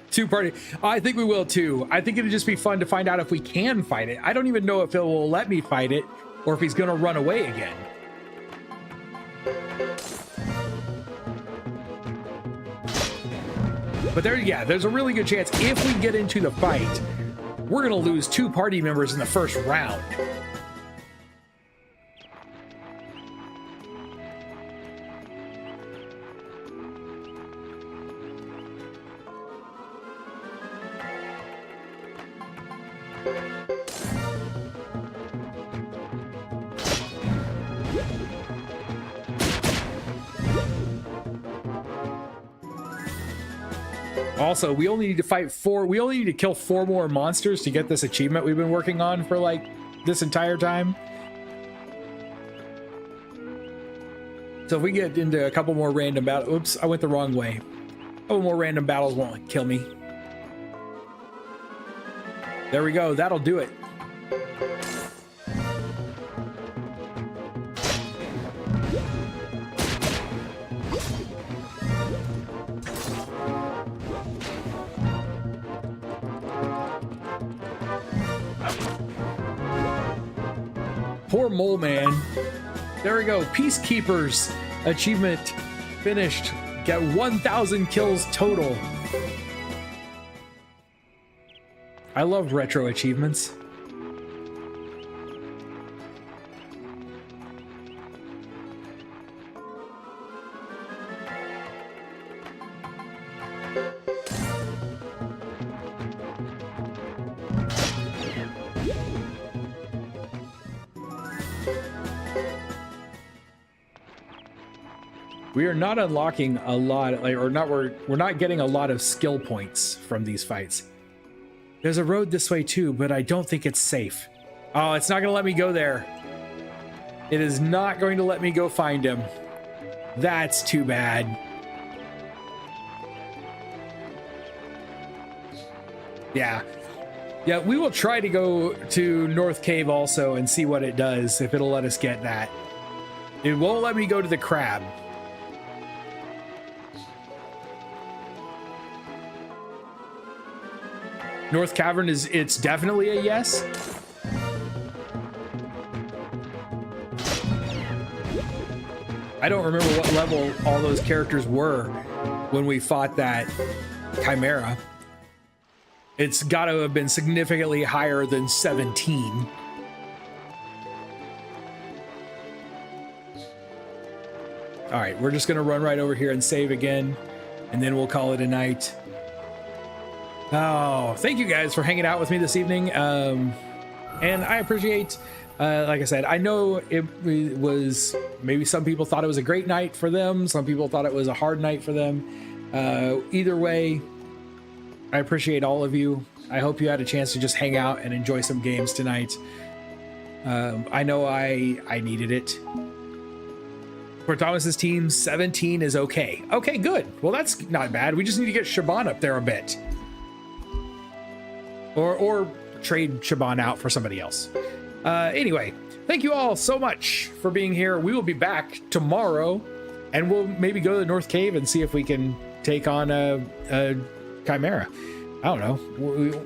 Two-party. I think we will, too. I think it'd just be fun to find out if we can fight it. I don't even know if it will let me fight it or if he's going to run away again. But there's a really good chance if we get into the fight, we're going to lose 2 party members in the first round. Also, we only need to kill 4 more monsters to get this achievement we've been working on for like this entire time. So if we get into a couple more random battles, oops, I went the wrong way. A couple more random battles won't kill me. There we go, that'll do it. Poor mole man. There we go. Peacekeepers achievement finished. Get 1,000 kills total. I love retro achievements. We are not unlocking a lot, we're not getting a lot of skill points from these fights. There's a road this way too, but I don't think it's safe. Oh, it's not gonna let me go there. It is not going to let me go find him. That's too bad. Yeah. Yeah, we will try to go to North Cave also and see what it does, if it'll let us get that. It won't let me go to the crab. North Cavern it's definitely a yes. I don't remember what level all those characters were when we fought that Chimera. It's got to have been significantly higher than 17. All right, we're just going to run right over here and save again, and then we'll call it a night. Oh, thank you guys for hanging out with me this evening. And I appreciate, like I said, I know it was, maybe some people thought it was a great night for them. Some people thought it was a hard night for them. Either way, I appreciate all of you. I hope you had a chance to just hang out and enjoy some games tonight. I know I needed it. For Thomas's team, 17 is okay. Okay, good. Well, that's not bad. We just need to get Shaban up there a bit. Or trade Shaban out for somebody else. Anyway, thank you all so much for being here. We will be back tomorrow, and we'll maybe go to the North Cave and see if we can take on a Chimera. I don't know.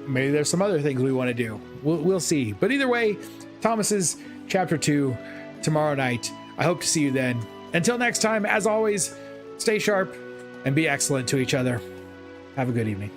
Maybe there's some other things we want to do. We'll see. But either way, Thomas's Chapter 2 tomorrow night. I hope to see you then. Until next time, as always, stay sharp and be excellent to each other. Have a good evening.